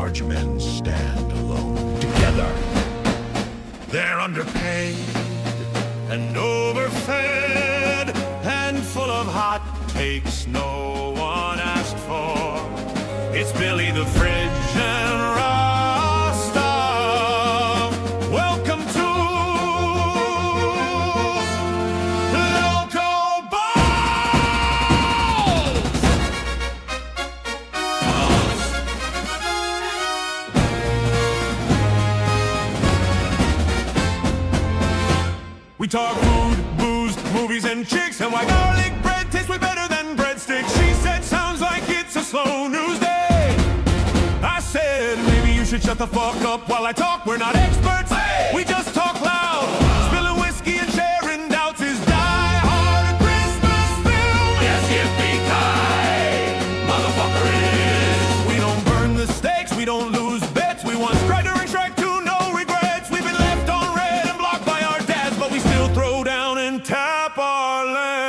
large men stand alone. Together, they're underpaid and overfed and full of hot takes no one asked for. It's Billy the Fridge and Rasta. Welcome to Loco Balls! We talk food, booze, movies, and chicks, and why garlic bread tastes way better than breadsticks. She said, sounds like it's a slow news day. I said, maybe you should shut the fuck up while I talk. We're not experts, we just talk loud. Spilling whiskey and sharing doubts is die-hard Christmas film. Yes, yippee-ki, motherfucker it is. We don't burn the stakes, we don't lose bets. We want Strike during Strike 2, no regrets. We've been left on red and blocked by our dads, but we still throw down and tap our land.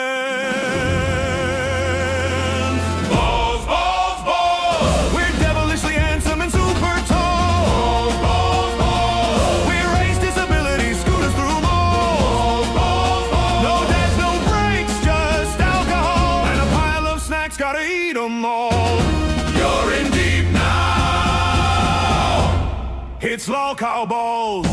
Balls, balls, balls. We're devilishly handsome and super tall. Balls, balls, balls. We're race disability, scooters through malls. Balls, balls, balls. No dads, no breaks, just alcohol and a pile of snacks, gotta eat 'em all. You're in deep now. It's Loco Balls.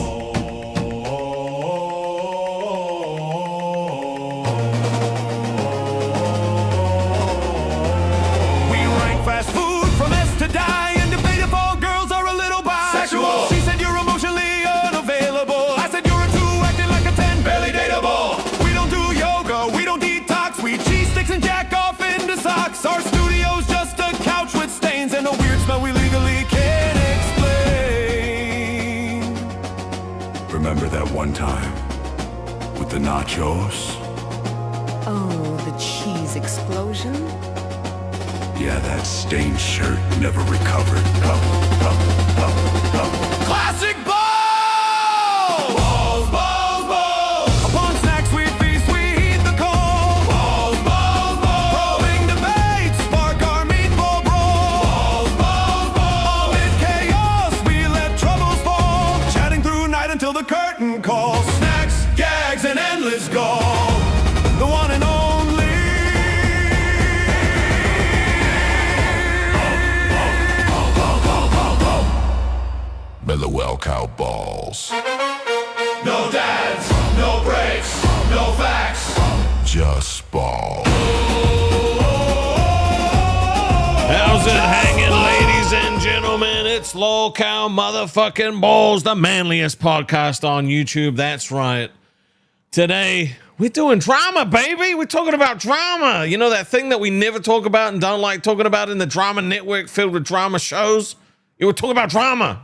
We rank fast food from S to die and debate if all girls are a little bisexual. She said you're emotionally unavailable. I said you're a 2 acting like a 10, barely dateable. We don't do yoga, we don't detox. We cheese sticks and jack off into socks. Our studio's just a couch with stains and a weird smell we legally can't explain. Remember that one time with the nachos? Oh, the cheese explosion? Yeah, that stained shirt never recovered. Classic balls! Balls, balls, balls! Upon snacks we feast, we heed the call. Balls, balls, balls! Probing debates, spark our meatball brawl. Balls, balls, balls! Amid chaos, we let troubles fall. Chatting through night until the curtain calls. Snacks, gags, and endless gall. The one and only. Billy Loco Balls. No dads, no breaks, no facts. Just balls. How's it hanging, ladies and gentlemen? It's Local Motherfucking Balls, the manliest podcast on YouTube. That's right. Today, we're doing drama, baby. We're talking about drama. You know that thing that we never talk about and don't like talking about in the drama network filled with drama shows? You were talking about drama.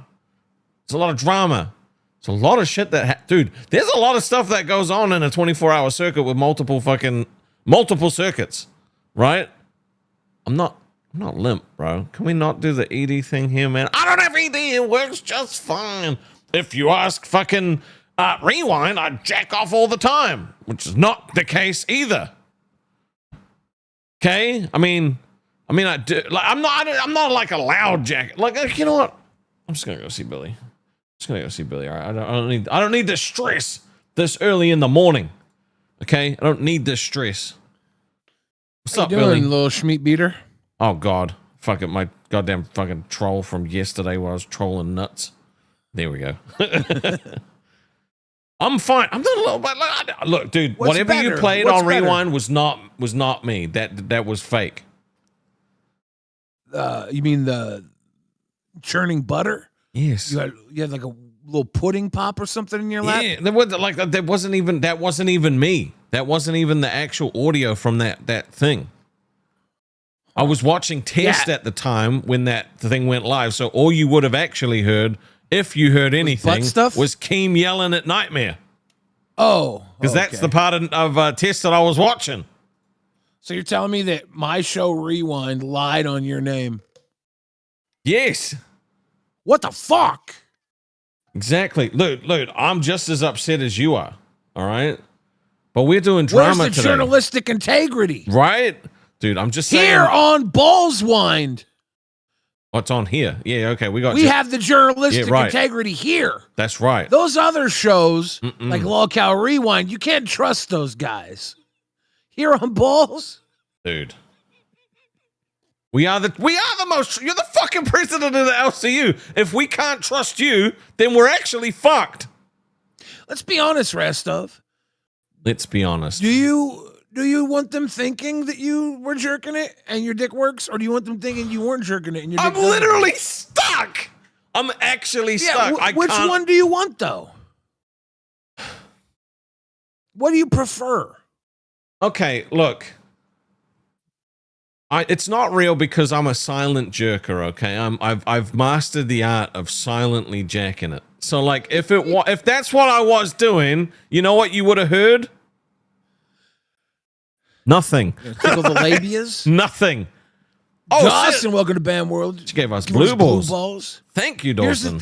It's a lot of drama. It's a lot of shit that, dude, there's a lot of stuff that goes on in a 24-hour circuit with multiple circuits, right? I'm not limp, bro. Can we not do the ED thing here, man? I don't have ED. It works just fine. If you ask fucking Rewind, I jack off all the time, which is not the case either. Okay? I mean, I do. Like, I'm not like a loud jack. Like, you know what? I'm just gonna go see Billy. All right. I don't need the stress this early in the morning. Okay? I don't need this stress. What's up, Billy? Little Schmeat beater? Oh God, fuck it, my goddamn fucking troll from yesterday where I was trolling nuts. There we go. I'm fine. I'm not a little bit. Look, dude, What's whatever better? you played What's on better? Rewind was not me. That was fake. You mean the churning butter? Yes. You had like a little pudding pop or something in your lap? Yeah, there wasn't even me. That wasn't even the actual audio from that thing. I was watching test at the time when that thing went live, so all you would have actually heard, if you heard anything, was Keem yelling at Nightmare. Oh, because that's the part of test that I was watching. So you're telling me that my show Rewind lied on your name? Yes. What the fuck? Exactly. Look, I'm just as upset as you are. All right. But we're doing drama Where's the today. journalistic integrity? Right? Dude, I'm just saying. Here on Ballswind. What's on here? Yeah, okay, we got. We have the journalistic Yeah, right. integrity here. That's right. Those other shows, like Lolcow Rewind, you can't trust those guys. Here on Balls, Dude. We are the most. You're the fucking president of the LCU. If we can't trust you, then we're actually fucked. let's be honest, Rastov. Let's be honest. Do you want them thinking that you were jerking it and your dick works, or do you want them thinking you weren't jerking it and your dick I'm doesn't literally work? stuck. I'm actually Yeah, stuck. which one do you want though? What do you prefer? Okay, look. It's not real because I'm a silent jerker. Okay, I've mastered the art of silently jacking it. So like, if that's what I was doing, you know what you would have heard? Nothing. Tickle the labias. Nothing. Oh, Dawson, welcome to Bam World. She gave us Give blue balls. Blue balls. Thank you, Dawson.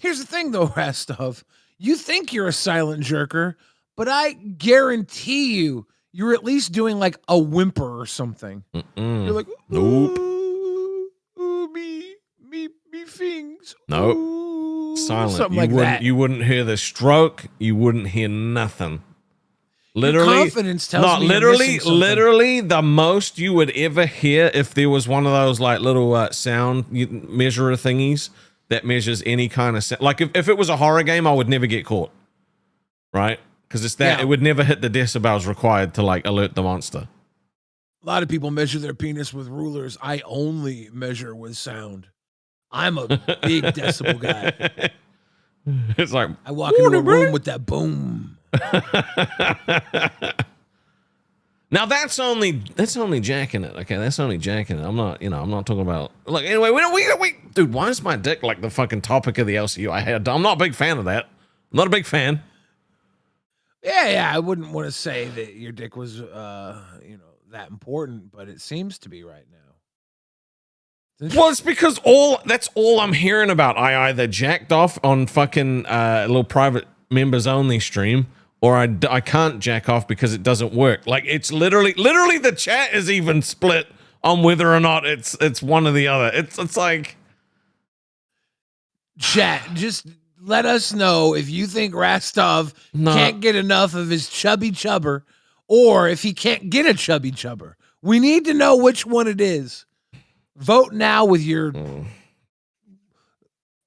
Here's the thing, though, Rastov. You think you're a silent jerker, but I guarantee you're at least doing like a whimper or something. You're like, Nope. Ooh, me things. Nope. Ooh, Silent. Something that. You wouldn't hear the stroke. You wouldn't hear nothing. Literally, Your confidence tells me literally the most you would ever hear if there was one of those like little sound measurer thingies that measures any kind of sound. Like if it was a horror game, I would never get caught, right? Because it's that it would never hit the decibels required to like alert the monster. A lot of people measure their penis with rulers. I only measure with sound. I'm a big decibel guy. It's like I walk into a room with that boom. Now that's only jacking it. Okay, that's only jacking it. I'm not talking about. Look, anyway, we dude, why is my dick like the fucking topic of the LCU? I'm not a big fan of that. I'm not a big fan. Yeah, I wouldn't want to say that your dick was that important, but it seems to be right now. Well, it's because that's all I'm hearing about. I either jacked off on fucking little private members only stream, or I can't jack off because it doesn't work. Like it's literally the chat is even split on whether or not it's one or the other. It's like chat, just let us know if you think Rastov can't get enough of his chubby chubber, or if he can't get a chubby chubber. We need to know which one it is. Vote now with your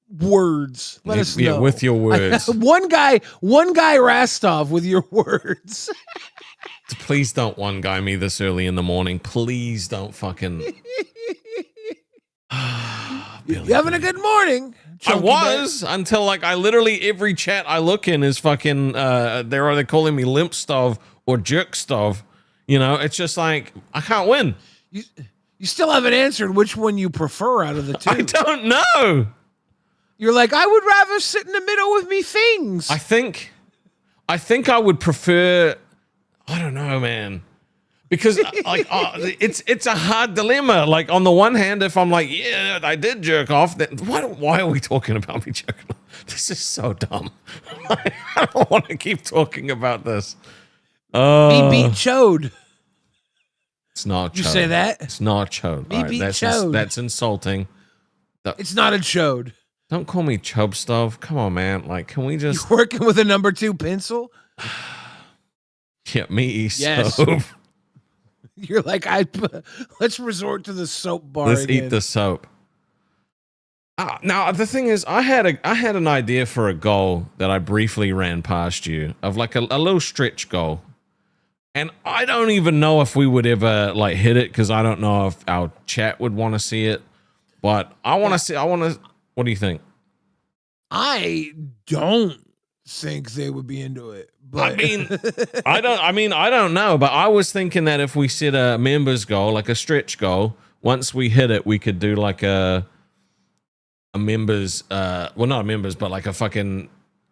words. Let us know. Yeah, with your words. One guy Rastov with your words. Please don't one guy me this early in the morning. Please don't fucking. You having a good morning? I was until like I literally every chat I look in is fucking they're either calling me limp stov or jerk stov. You know, it's just like I can't win. You still haven't answered which one you prefer out of the two. I don't know. You're like, I would rather sit in the middle with me things. I think I would prefer. I don't know, man. Because like it's a hard dilemma. Like on the one hand, if I'm like, yeah, I did jerk off, then why are we talking about me jerking off? This is so dumb. I don't want to keep talking about this. Me beat chode. It's not chode. You say that? It's not chode. Me beat chode. That's insulting. It's not a chode. Don't call me chub stuff. Come on, man. Like, can we just You working with a number 2 pencil? Yeah, me Yes. soap. You're like, let's resort to the soap bar. Let's again. eat the soap. Now the thing is, I had an idea for a goal that I briefly ran past you of like a little stretch goal, and I don't even know if we would ever like hit it because I don't know if our chat would want to see it. But I want to see. What do you think? I don't think they would be into it. But I don't know. But I was thinking that if we set a members goal, like a stretch goal, once we hit it, we could do like a members, well, not a members, but like a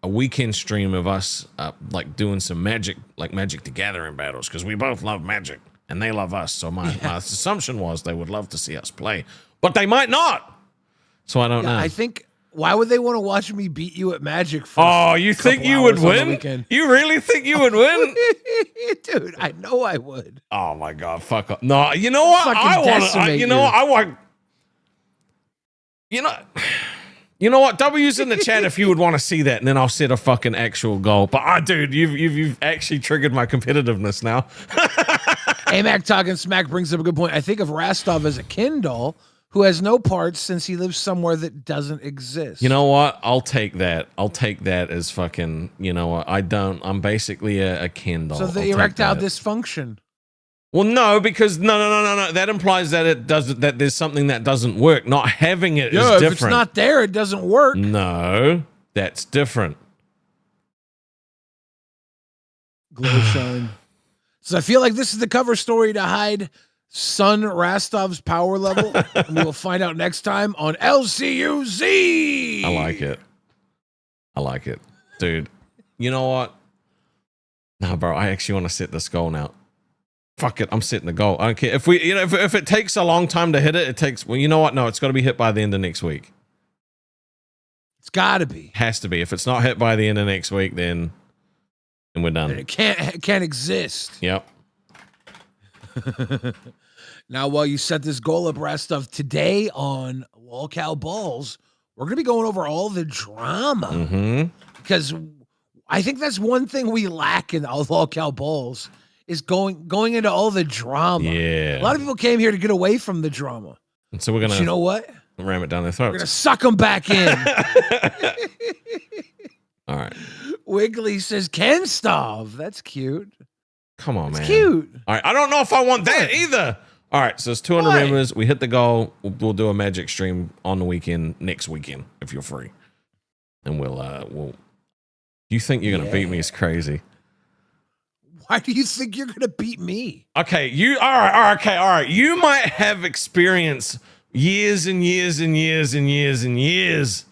weekend stream of us like doing some Magic the Gathering battles, because we both love Magic and they love us. So my assumption was they would love to see us play, but they might not. So I don't know. I think, why would they want to watch me beat you at Magic? For you think you would win? You really think you would win? Dude, I know I would. Oh my God, fuck up. No, you know what? I want. You know, you know what? W's in the chat if you would want to see that, and then I'll set a fucking actual goal. But dude, you've actually triggered my competitiveness now. AMAC Talking Smack brings up a good point. I think of Rastov as a Ken doll who has no parts since he lives somewhere that doesn't exist. You know what? I'll take that. I'll take that as fucking, you know what? I'm basically a Ken doll. So the erectile dysfunction. Well, no, because no. That implies that it doesn't, that there's something that doesn't work. Not having it is different. If it's not there, it doesn't work. No, that's different. Glow shine. So I feel like this is the cover story to hide son Rastov's power level. And we will find out next time on LCUZ. I like it. I like it. Dude, you know what? No, bro, I actually want to set this goal now. Fuck it, I'm setting the goal. I don't care. If we, you know, if it takes a long time to hit it, it takes, well, you know what? No, it's got to be hit by the end of next week. It's got to be. Has to be. If it's not hit by the end of next week, then we're done. It can't exist. Yep. Now, while you set this goal up, Rastov, today on Lolcow Balls, we're going to be going over all the drama. Because I think that's one thing we lack in all Lolcow Balls is going into all the drama. Yeah. A lot of people came here to get away from the drama. And so we're going to, you know what? Ram it down their throats. We're going to suck them back in. All right. Wiggly says, KEEMSTAR. That's cute. Come on, man. It's cute. All right. I don't know if I want that either. All right. So it's 200 members. We hit the goal. We'll do a magic stream on the weekend, next weekend, if you're free. And we'll, you think you're going to beat me is crazy. Why do you think you're going to beat me? Okay. All right. You might have experience years and years and years and years and years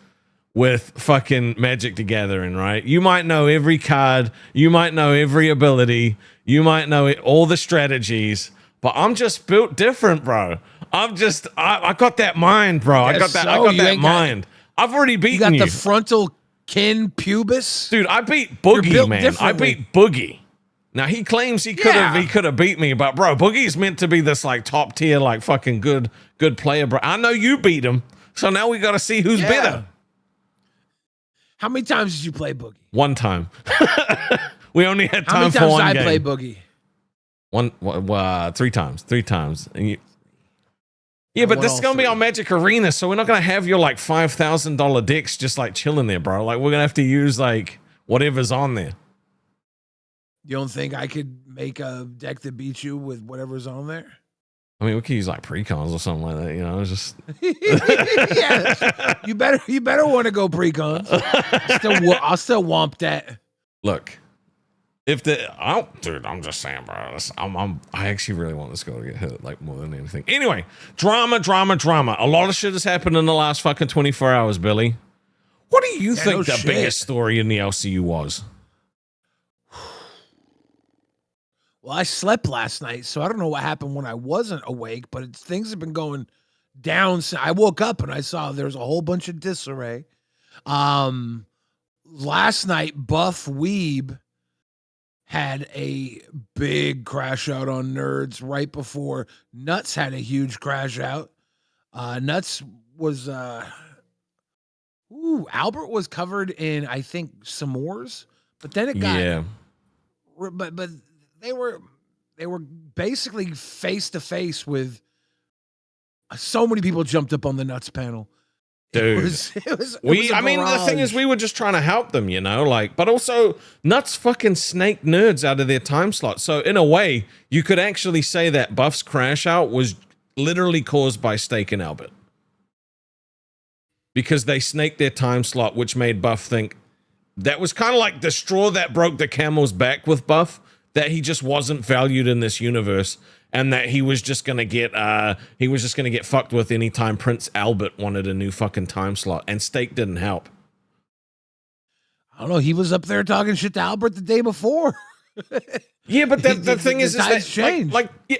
with fucking Magic the Gathering, right? You might know every card. You might know every ability. You might know all the strategies. But I'm just built different, bro. I got that mind, bro. I got that mind. I've already beaten you. You got the frontal kin pubis? Dude, I beat Boogie, man. I beat Boogie. Now he claims he could have beat me, but bro, Boogie's meant to be this like top tier, like fucking good player, bro. I know you beat him, so now we got to see who's better. How many times did you play Boogie? One time. We only had time for one game. How many times did I play Boogie? 3 times. 3 times. And but this is gonna be on Magic Arena, so we're not gonna have your like $5,000 decks just like chilling there, bro. Like we're gonna have to use like whatever's on there. You don't think I could make a deck that beats you with whatever's on there? I mean, we could use like precons or something like that, you know. It's just yeah, you better want to go precons. I'll still womp that. Look, dude, I'm just saying, bro. I actually really want this girl to get hit like more than anything. Anyway, drama. A lot of shit has happened in the last fucking 24 hours, Billy. What do you think the biggest story in the LCU was? Well, I slept last night, so I don't know what happened when I wasn't awake, but things have been going down. I woke up and I saw there's a whole bunch of disarray. Last night, Buff Weeb had a big crash out on Nerds right before Nuts had a huge crash out. Nuts was Albert was covered in, I think, s'mores, but then it got but they were basically face to face with so many people jumped up on the Nuts panel. Dude, I mean, the thing is, we were just trying to help them, you know, like, but also Nuts fucking snaked Nerds out of their time slot. So in a way, you could actually say that Buff's crash out was literally caused by Stake and Albert, because they snaked their time slot, which made Buff think that was kind of like the straw that broke the camel's back with Buff, that he just wasn't valued in this universe. And that he was just gonna get fucked with anytime Prince Albert wanted a new fucking time slot, and Stake didn't help. I don't know. He was up there talking shit to Albert the day before. Yeah, but the thing is that changed.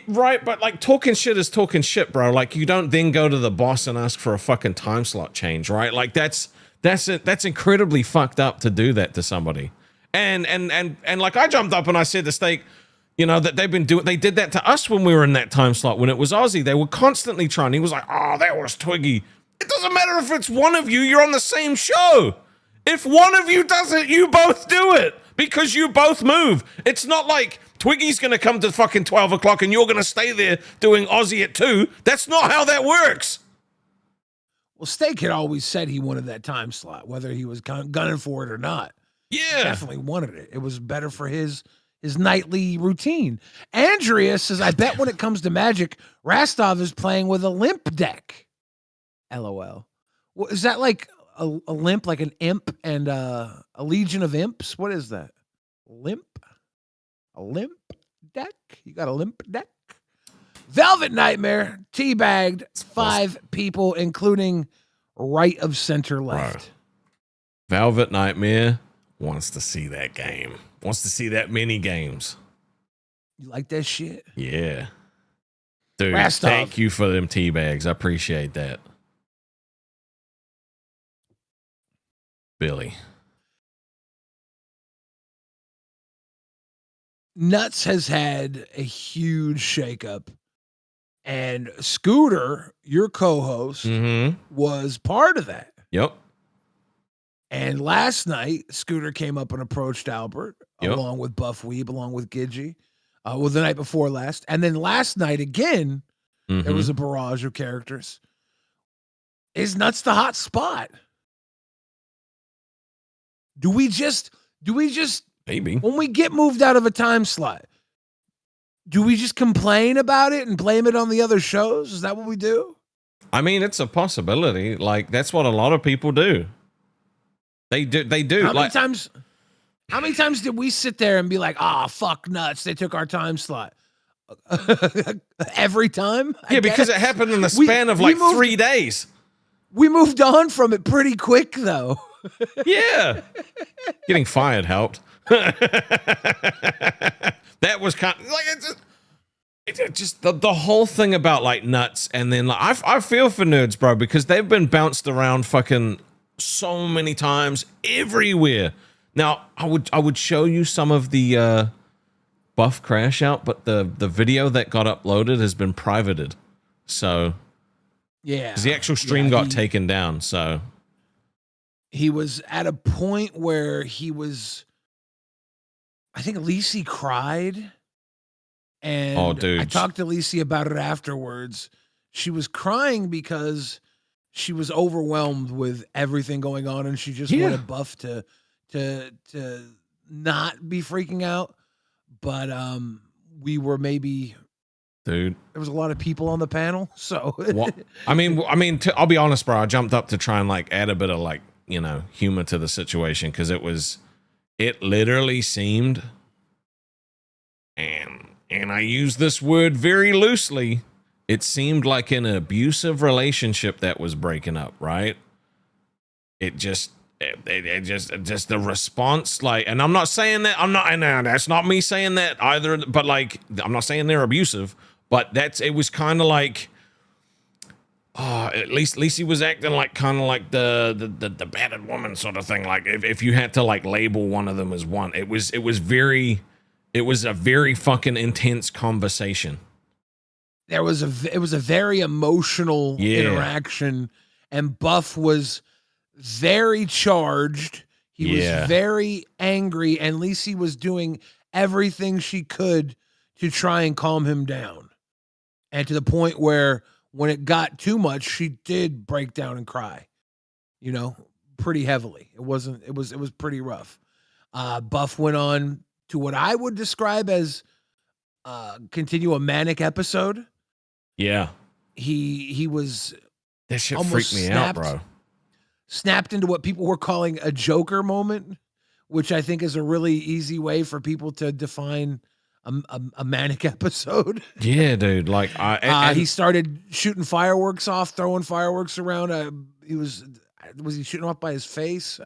Right, but like talking shit is talking shit, bro. Like you don't then go to the boss and ask for a fucking time slot change, right? Like that's incredibly fucked up to do that to somebody. And like I jumped up and I said to Stake, you know, that they did that to us when we were in that time slot when it was Aussie. They were constantly trying. He was like, oh, that was Twiggy. It doesn't matter if it's one of you, you're on the same show. If one of you does it, you both do it because you both move. It's not like Twiggy's going to come to fucking 12 o'clock and you're going to stay there doing Aussie at 2. That's not how that works. Well, Steak had always said he wanted that time slot, whether he was gunning for it or not. Yeah. Definitely wanted it. It was better for his nightly routine. Andrea says, I bet when it comes to Magic, Rastov is playing with a limp deck. LOL. Well, is that like a limp, like an imp and a legion of imps? What is that? Limp? A limp deck? You got a limp deck? Velvet Nightmare teabagged 5 people, including right of center left. Bro. Velvet Nightmare wants to see that game. Wants to see that mini games. You like that shit? Yeah. Dude, Rastov. Thank you for them tea bags. I appreciate that. Billy. Nuts has had a huge shakeup. And Scooter, your co-host, was part of that. Yep. And last night, Scooter came up and approached Albert, along with Buff Weeb, along with Gidgey. Well, the night before last. And then last night again, there was a barrage of characters. Is Nuts the hot spot? Do we just maybe when we get moved out of a time slot, do we just complain about it and blame it on the other shows? Is that what we do? I mean, it's a possibility. Like, that's what a lot of people do. They do. How many times did we sit there and be like, fuck Nuts, they took our time slot? Every time? Yeah, because it happened in the span of 3 days. We moved on from it pretty quick, though. Yeah. Getting fired helped. That was kind of like it just the whole thing about like Nuts, and then like I feel for Nerds, bro, because they've been bounced around fucking so many times everywhere. Now I would show you some of the Buff crash out, but the video that got uploaded has been privated, so yeah, because the actual stream got taken down, so he was at a point where he was. I think Lacey cried, and I talked to Lacey about it afterwards. She was crying because she was overwhelmed with everything going on, and she just wanted Buff to not be freaking out. But we were maybe, dude. There was a lot of people on the panel, so I mean, I'll be honest, bro. I jumped up to try and like add a bit of like humor to the situation because it literally seemed, and I use this word very loosely, it seemed like an abusive relationship that was breaking up, right? It just the response, like, and I'm not saying that, that's not me saying that either, but like, I'm not saying they're abusive, but it was kind of like, at least Lacey was acting like kind of like the battered woman sort of thing. Like if you had to like label one of them as one, it was a very fucking intense conversation. It was a very emotional interaction, and Buff was very charged. He was very angry, and Lacey was doing everything she could to try and calm him down, and to the point where, when it got too much, she did break down and cry, pretty heavily. It was pretty rough. Buff went on to what I would describe as continue a manic episode. Yeah. He was that shit freaked me out, bro. Snapped into what people were calling a Joker moment, which I think is a really easy way for people to define a manic episode. Yeah, dude. Like he started shooting fireworks off, throwing fireworks around. Was he shooting off by his face?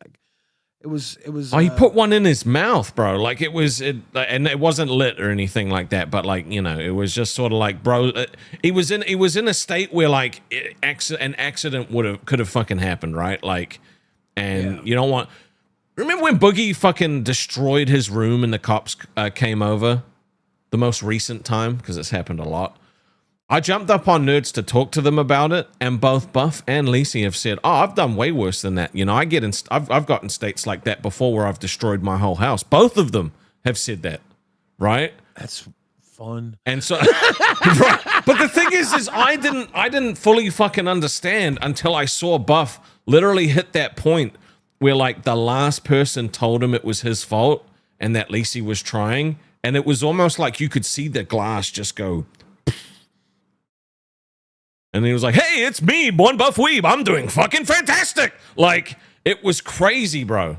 It was. He put one in his mouth, bro. Like and it wasn't lit or anything like that. But like it was just sort of like, bro. He was in a state where like an accident could have fucking happened, right? Like, and you don't want. Remember when Boogie fucking destroyed his room and the cops came over? The most recent time, because it's happened a lot. I jumped up on Nerds to talk to them about it, and both Buff and Lacey have said, "Oh, I've done way worse than that." You know, I've gotten states like that before where I've destroyed my whole house. Both of them have said that, right? That's fun. And so, right. But the thing is I didn't fully fucking understand until I saw Buff literally hit that point where like the last person told him it was his fault and that Lacey was trying, and it was almost like you could see the glass just go. And he was like, "Hey, it's me, One Buff Weeb. I'm doing fucking fantastic." Like, it was crazy, bro.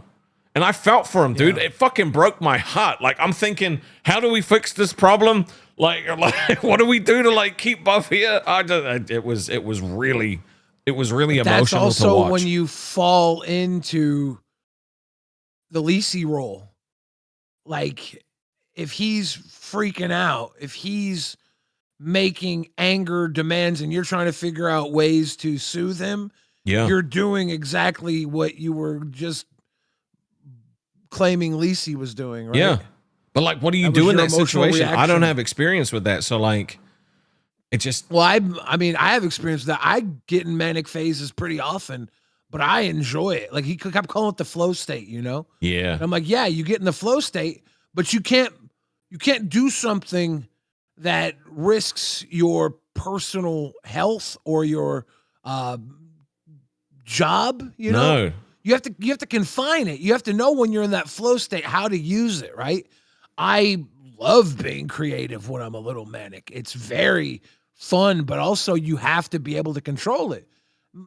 And I felt for him, dude. It fucking broke my heart. Like, I'm thinking, how do we fix this problem? Like what do we do to like keep Buff here? It was really emotional That's also to watch. when you fall into the Lacey role. Like, if he's freaking out, if he's making anger demands and you're trying to figure out ways to soothe him, you're doing exactly what you were just claiming Lacey was doing, right? Yeah. But like, what do you do in that situation? I don't have experience with that. So like, it just... Well, I mean, I have experience with that. I get in manic phases pretty often, but I enjoy it. Like, he kept calling it the flow state, you know? Yeah. And I'm like, yeah, you get in the flow state, but you can't do something that risks your personal health or your job, you know? No. You have to confine it. You have to know when you're in that flow state how to use it, right? I love being creative when I'm a little manic. It's very fun, but also you have to be able to control it.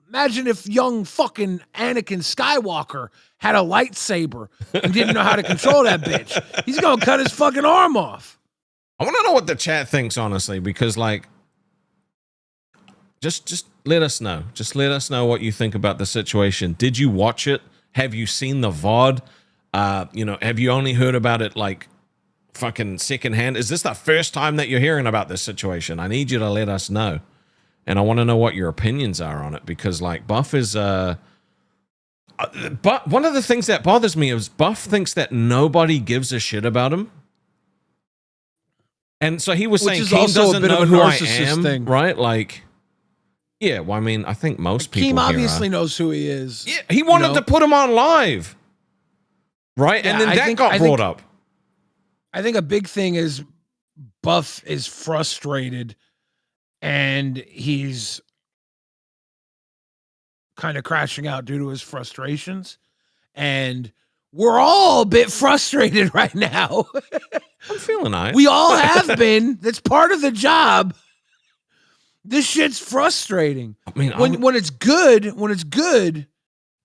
Imagine if young fucking Anakin Skywalker had a lightsaber and didn't know how to control that bitch. He's gonna cut his fucking arm off. I want to know what the chat thinks, honestly, because like, just let us know. Just let us know what you think about the situation. Did you watch it? Have you seen the VOD? You know, have you only heard about it like fucking secondhand? Is this the first time that you're hearing about this situation? I need you to let us know. And I want to know what your opinions are on it, because like Buff is but one of the things that bothers me is Buff thinks that nobody gives a shit about him. And so he was saying Keem doesn't know who I am, right? Like, yeah, well, I mean, I think most people Keem obviously knows who he is. Yeah, he wanted to put him on live, right? Yeah, and then that got brought up. I think a big thing is Buff is frustrated and he's kind of crashing out due to his frustrations. And we're all a bit frustrated right now. I'm feeling nice. We all have been. That's part of the job. This shit's frustrating. I mean, when it's good,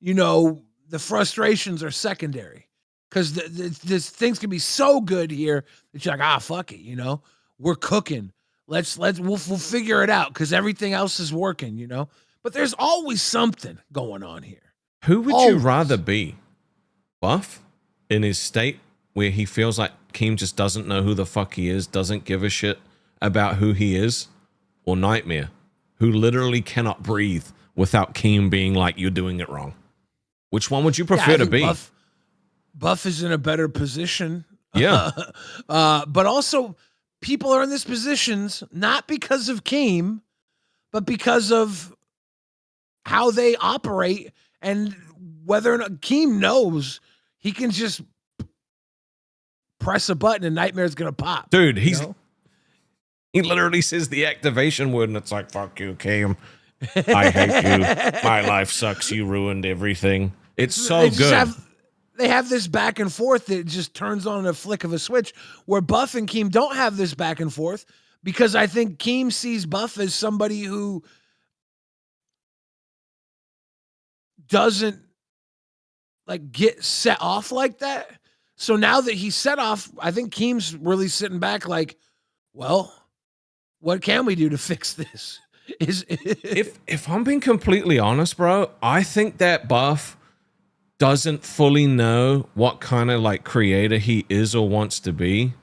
you know, the frustrations are secondary. Because this things can be so good here that you're like, fuck it, you know, we're cooking. We'll figure it out because everything else is working, you know. But there's always something going on here. Who would you rather be? Buff in his state where he feels like Keem just doesn't know who the fuck he is, doesn't give a shit about who he is, or Nightmare, who literally cannot breathe without Keem being like, you're doing it wrong? Which one would you prefer to be? Buff is in a better position. Yeah. But also, people are in these positions not because of Keem, but because of how they operate and whether or not Keem knows he can just press a button and Nightmare's going to pop. Dude, he literally says the activation word and it's like, fuck you, Keem. I hate you. My life sucks. You ruined everything. It's so good. They have this back and forth that just turns on a flick of a switch, where Buff and Keem don't have this back and forth, because I think Keem sees Buff as somebody who doesn't like get set off like that. So now that he's set off, I think Keem's really sitting back like, well, what can we do to fix this? If I'm being completely honest, bro, I think that Buff doesn't fully know what kind of like creator he is or wants to be,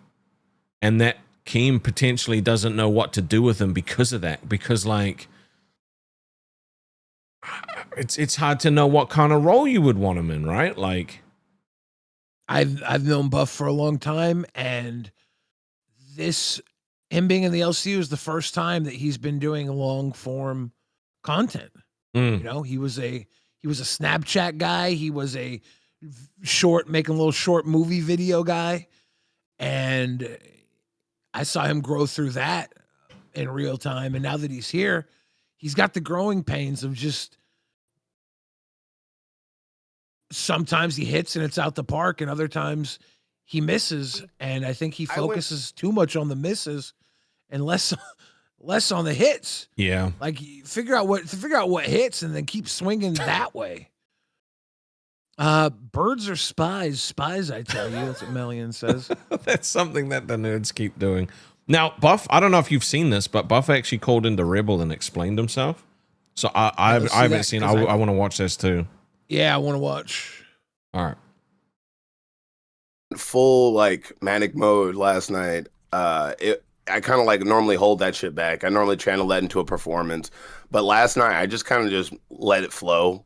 and that Keem potentially doesn't know what to do with him because of that. Because like, it's hard to know what kind of role you would want him in, right? Like, I've known Buff for a long time, and this him being in the LCU is the first time that he's been doing long form content. You know, he was a Snapchat guy. He was a making a little short movie video guy. And I saw him grow through that in real time. And now that he's here, he's got the growing pains of just sometimes he hits and it's out the park, and other times he misses. And I think he focuses too much on the misses and less on the hits. Yeah. Like figure out what hits and then keep swinging that way. Birds are spies. Spies, I tell you. That's what Melian says. That's something that the nerds keep doing. Now, Buff, I don't know if you've seen this, but Buff actually called into Rebel and explained himself. So I haven't seen. I want to watch this too. Yeah, I want to watch. All right. Full like manic mode last night. I kind of like normally hold that shit back. I normally channel that into a performance, but last night I just kind of just let it flow,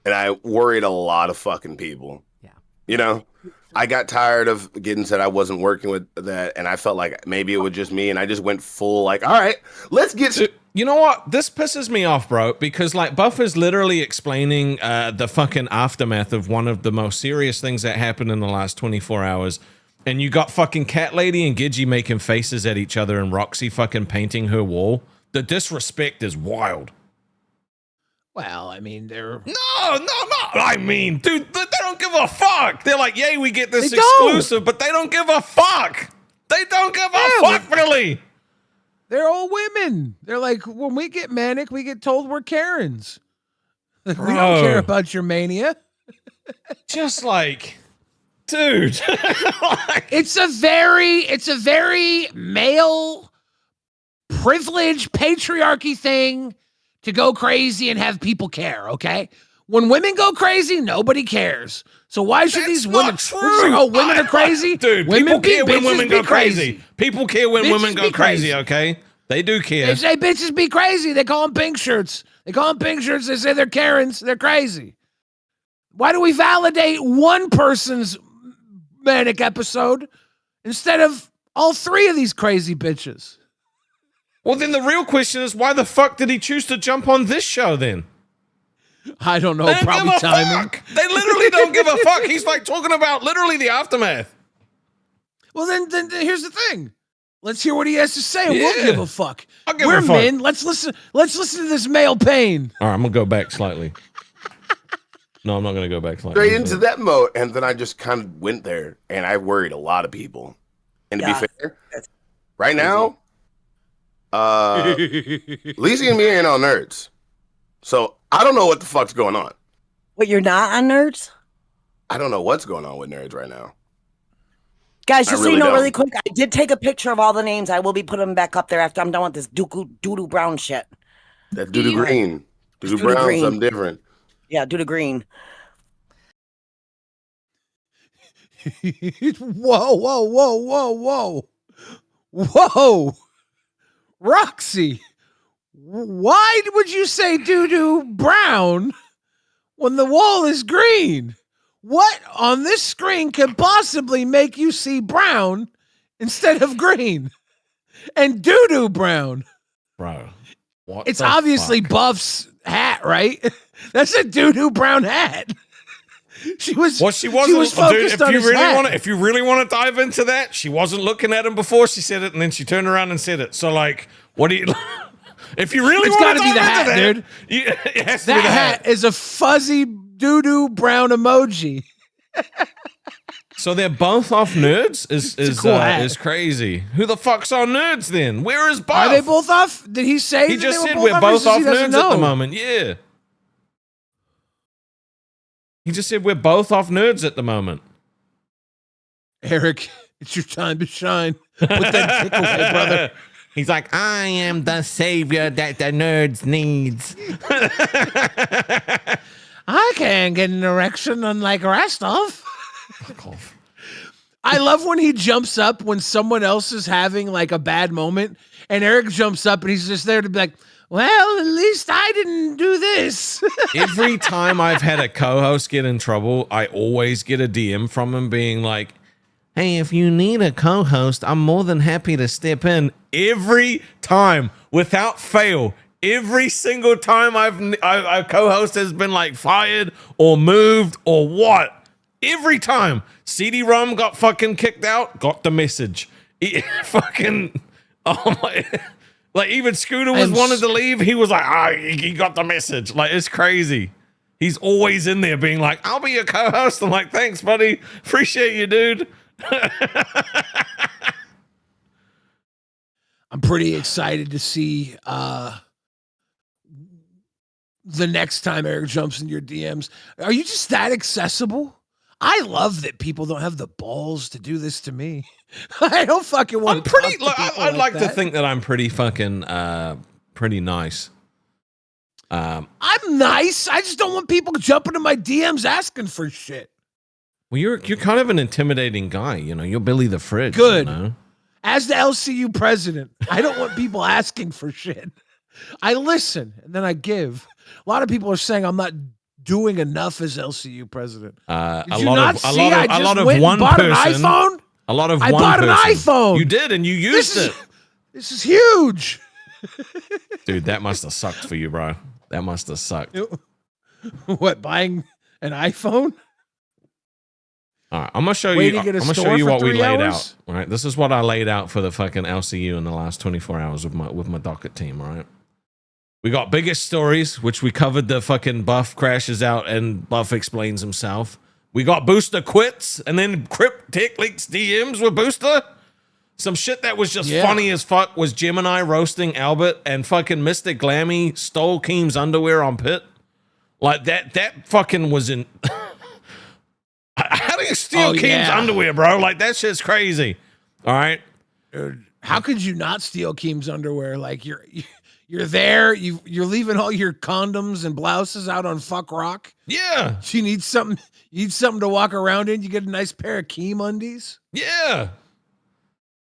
and I worried a lot of fucking people. Yeah, you know, I got tired of getting said I wasn't working with that, and I felt like maybe it was just me, and I just went full like, all right, let's get. You know what? This pisses me off, bro, because like Buff is literally explaining the fucking aftermath of one of the most serious things that happened in the last 24 hours. And you got fucking Cat Lady and Gidgey making faces at each other and Roxy fucking painting her wall. The disrespect is wild. Well, I mean, they're... No. I mean, dude, they don't give a fuck. They're like, yay, we get this They exclusive, but they don't give a fuck. They don't give a fuck, really. They're all women. They're like, when we get manic, we get told we're Karens. Like, we don't care about your mania. Just like... Dude, it's a very male privilege patriarchy thing to go crazy and have people care. Okay, when women go crazy, nobody cares. So why should these women? True. Oh, women are crazy, dude. Women People care when bitches women be go crazy. People care when women go crazy. Okay, they do care. They say bitches be crazy. They call them pink shirts. They say they're Karens. They're crazy. Why do we validate one person's manic episode instead of all three of these crazy bitches? Well, then the real question is, why the fuck did he choose to jump on this show then? I don't know. They don't Probably give a timing. fuck. They literally don't give a fuck. He's like talking about literally the aftermath. Well, then here's the thing. Let's hear what he has to say. And we'll give a fuck. I'll give We're a fuck. men. Let's listen to this male pain. All right, I'm gonna go back slightly. No, I'm not gonna go back slightly. Straight into that mode, and then I just kind of went there, and I worried a lot of people. And to be fair, right now, Lizzie and me ain't on nerds, so I don't know what the fuck's going on. What, you're not on nerds? I don't know what's going on with nerds right now. Guys, just so you know, don't. really quick, I did take a picture of all the names. I will be putting them back up there after I'm done with this doo-doo brown shit. That doo-doo green. Doo-doo Doo-doo brown, green. something different. Yeah, doo-doo green. Whoa. Roxy, why would you say doo-doo brown when the wall is green? What on this screen could possibly make you see brown instead of green? And doo-doo brown. Bro, what? It's the obviously fuck? Buff's hat, right? That's a doo-doo brown hat. She wasn't. Dude, Hat. if you really want to dive into that, she wasn't looking at him before she said it, and then she turned around and said it. So, like, what do you? If you really It's want gotta to be the dive hat, into that, dude. It has to That be the hat is a fuzzy doo-doo brown emoji. So they're both off nerds. Is cool hat. is crazy. Who the fuck's on nerds then? Where is Buff? Are they both off? Did he say? He that just they said were we're both or off he doesn't nerds at the know? moment. Yeah. He just said we're both off nerds at the moment. Eric, it's your time to shine. Put that dick away, brother. He's like, I am the savior that the nerds needs. I can't get an erection unlike Rostov. I love when he jumps up when someone else is having like a bad moment, and Eric jumps up and he's just there to be like, well, at least I didn't do this. Every time I've had a co-host get in trouble, I always get a DM from him being like, hey, if you need a co-host, I'm more than happy to step in. Every time, without fail, every single time a co-host has been like fired or moved or what? Every time. CD-ROM got fucking kicked out, got the message. Fucking, oh my, like even Scooter wanted to leave. He was like, he got the message. Like, it's crazy. He's always in there being like, I'll be your co-host. I'm like, thanks, buddy. Appreciate you, dude. I'm pretty excited to see the next time Eric jumps in your DMs. Are you just that accessible? I love that people don't have the balls to do this to me. I don't fucking want. I'm pretty. I'd like to think that I'm pretty fucking pretty nice. I'm nice. I just don't want people jumping in my DMs asking for shit. Well, you're kind of an intimidating guy. You know, you're Billy the Fridge. Good. You know? As the LCU president, I don't want people asking for shit. I listen and then I give. A lot of people are saying I'm not doing enough as LCU president. A lot of one person. An iPhone? A lot of I one bought an person. iPhone. You did, and you used it. This is huge. Dude, that must have sucked for you, bro. That must have sucked. What, buying an iPhone? All right, I'm gonna show you. I'm gonna show you what we laid out. All right, this is what I laid out for the fucking LCU in the last 24 hours with my docket team. All right, we got biggest stories, which we covered. The fucking Buff crashes out and Buff explains himself. We got Booster quits, and then Cryptic leaks DMs with Booster. Some shit that was just funny as fuck was Gemini roasting Albert, and fucking Mr. Glammy stole Keem's underwear on Pit. Like that fucking was in. How do you steal Keem's underwear, bro? Like, that shit's crazy. All right. Dude, how could you not steal Keem's underwear? Like, you're there, you're leaving all your condoms and blouses out on Fuck Rock. Yeah. You need something to walk around in. You get a nice pair of Keem undies. Yeah.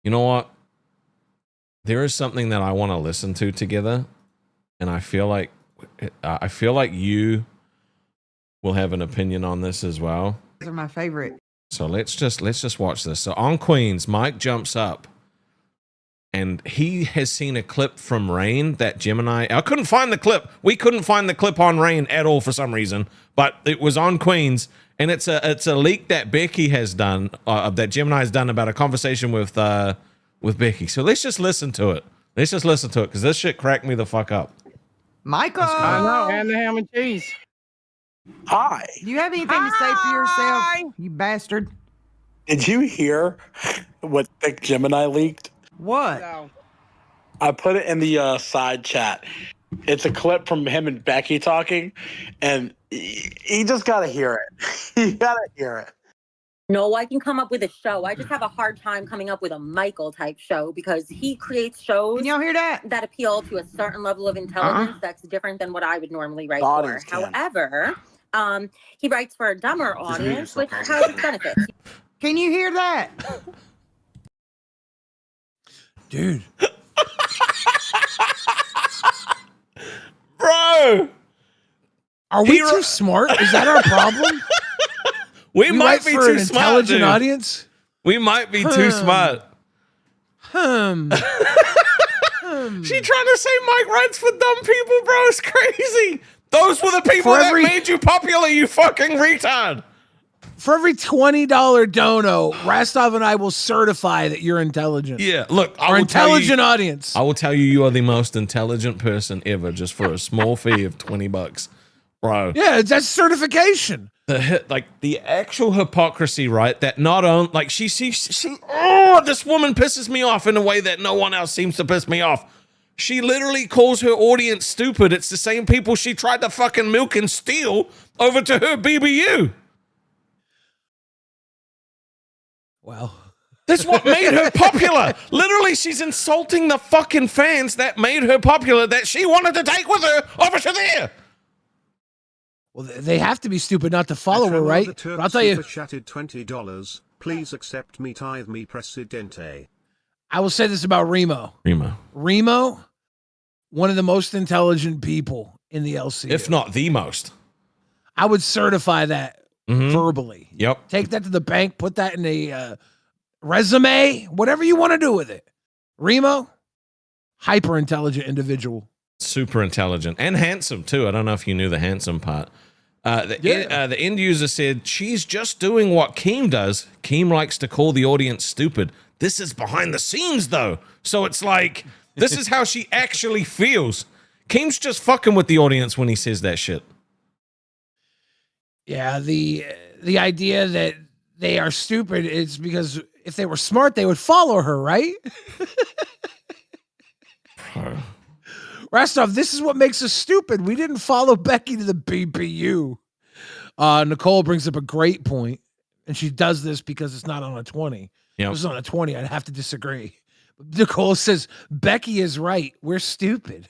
You know what? There is something that I want to listen to together, and I feel like you will have an opinion on this as well. Those are my favorite. So let's just watch this. So on Queens, Mike jumps up and he has seen a clip from Rain that Gemini. I couldn't find the clip. We couldn't find the clip on Rain at all for some reason, but it was on Queens, and it's a leak that Becky has done, that Gemini has done about a conversation with Becky. So let's just listen to it. Let's just listen to it because this shit cracked me the fuck up. Michael. I know, and the ham and cheese. Hi. Do you have anything to say for yourself, you bastard? Did you hear what Thick Gemini leaked? What? No. I put it in the side chat. It's a clip from him and Becky talking, and he just got to hear it. You got to hear it. No, I can come up with a show. I just have a hard time coming up with a Michael type show because he creates shows. Can y'all hear that? That appeal to a certain level of intelligence that's different than what I would normally write Audience for. can. However, he writes for a dumber audience, which has its benefits. Can you hear that? Dude. Bro. Are we too smart? Is that our problem? We might be for too an smart, intelligent dude. audience? We might be too smart. She trying to say Mike writes for dumb people, bro. It's crazy. Those were the people that made you popular, you fucking retard. For every $20 dono, Rastov and I will certify that you're intelligent. Yeah, look, our intelligent audience. I will tell you, you are the most intelligent person ever, just for a small fee of $20, bro. Yeah, that's certification. The actual hypocrisy, right? That not only this woman pisses me off in a way that no one else seems to piss me off. She literally calls her audience stupid. It's the same people she tried to fucking milk and steal over to her BBU. Well, that's what made her popular. Literally, she's insulting the fucking fans that made her popular, that she wanted to take with her over to there. Well, they have to be stupid not to follow her, right? But I'll tell you. Chatted $20. Please accept me, tithe me, presidente. I will say this about Remo. Remo, one of the most intelligent people in the LCU. If not the most. I would certify that verbally. Yep. Take that to the bank, put that in a resume, whatever you want to do with it. Remo, hyper intelligent individual. Super intelligent and handsome too. I don't know if you knew the handsome part. The end user said, she's just doing what Keem does. Keem likes to call the audience stupid. This is behind the scenes though. So it's like, this is how she actually feels. Keem's just fucking with the audience when he says that shit. Yeah, the idea that they are stupid is because if they were smart, they would follow her, right? Rastov, this is what makes us stupid. We didn't follow Becky to the BBU. Nicole brings up a great point, and she does this because it's not on a 20. If it was on a 20, I'd have to disagree. Nicole says, Becky is right. We're stupid.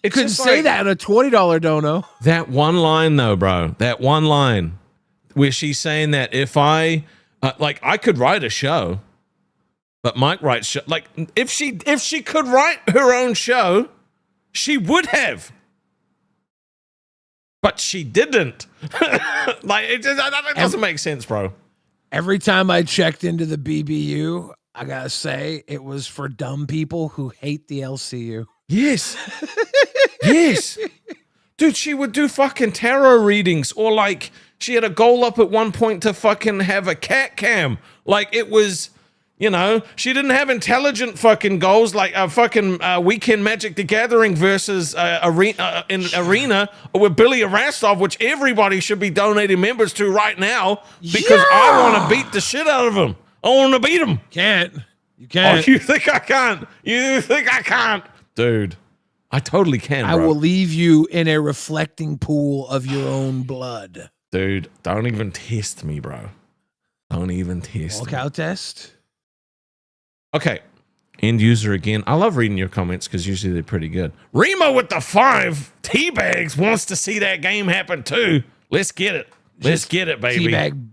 It couldn't say that in a $20 dono. That one line though, bro. That one line where she's saying that if I I could write a show, but Mike writes like if she could write her own show, she would have. But she didn't. Like that doesn't make sense, bro. Every time I checked into the BBU, I gotta say it was for dumb people who hate the LCU. Yes. Yes. Dude, she would do fucking tarot readings, or like she had a goal up at one point to fucking have a cat cam. Like it was, you know, she didn't have intelligent fucking goals like a fucking Weekend Magic the Gathering versus Arena with Billy Rastov, which everybody should be donating members to right now because I want to beat the shit out of him. I want to beat him. You can't. Oh, you think I can't? You think I can't? Dude, I totally can, bro. I will leave you in a reflecting pool of your own blood. Dude, don't even test me, bro. Don't even test me. Walkout test? Okay. End user again. I love reading your comments because usually they're pretty good. Remo with the 5 teabags wants to see that game happen too. Let's get it. Let's get it, baby. Teabag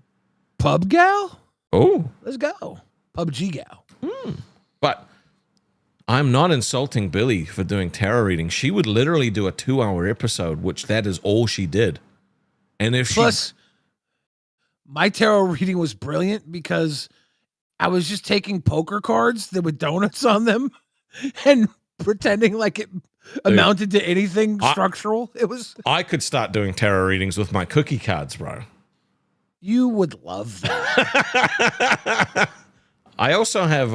pub gal? Oh. Let's go. PUBG gal. But I'm not insulting Billy for doing tarot reading. She would literally do a 2-hour episode, which that is all she did. And if Plus, my tarot reading was brilliant because I was just taking poker cards that with donuts on them and pretending like it amounted to anything structural. It was. I could start doing tarot readings with my cookie cards, bro. You would love that. I also have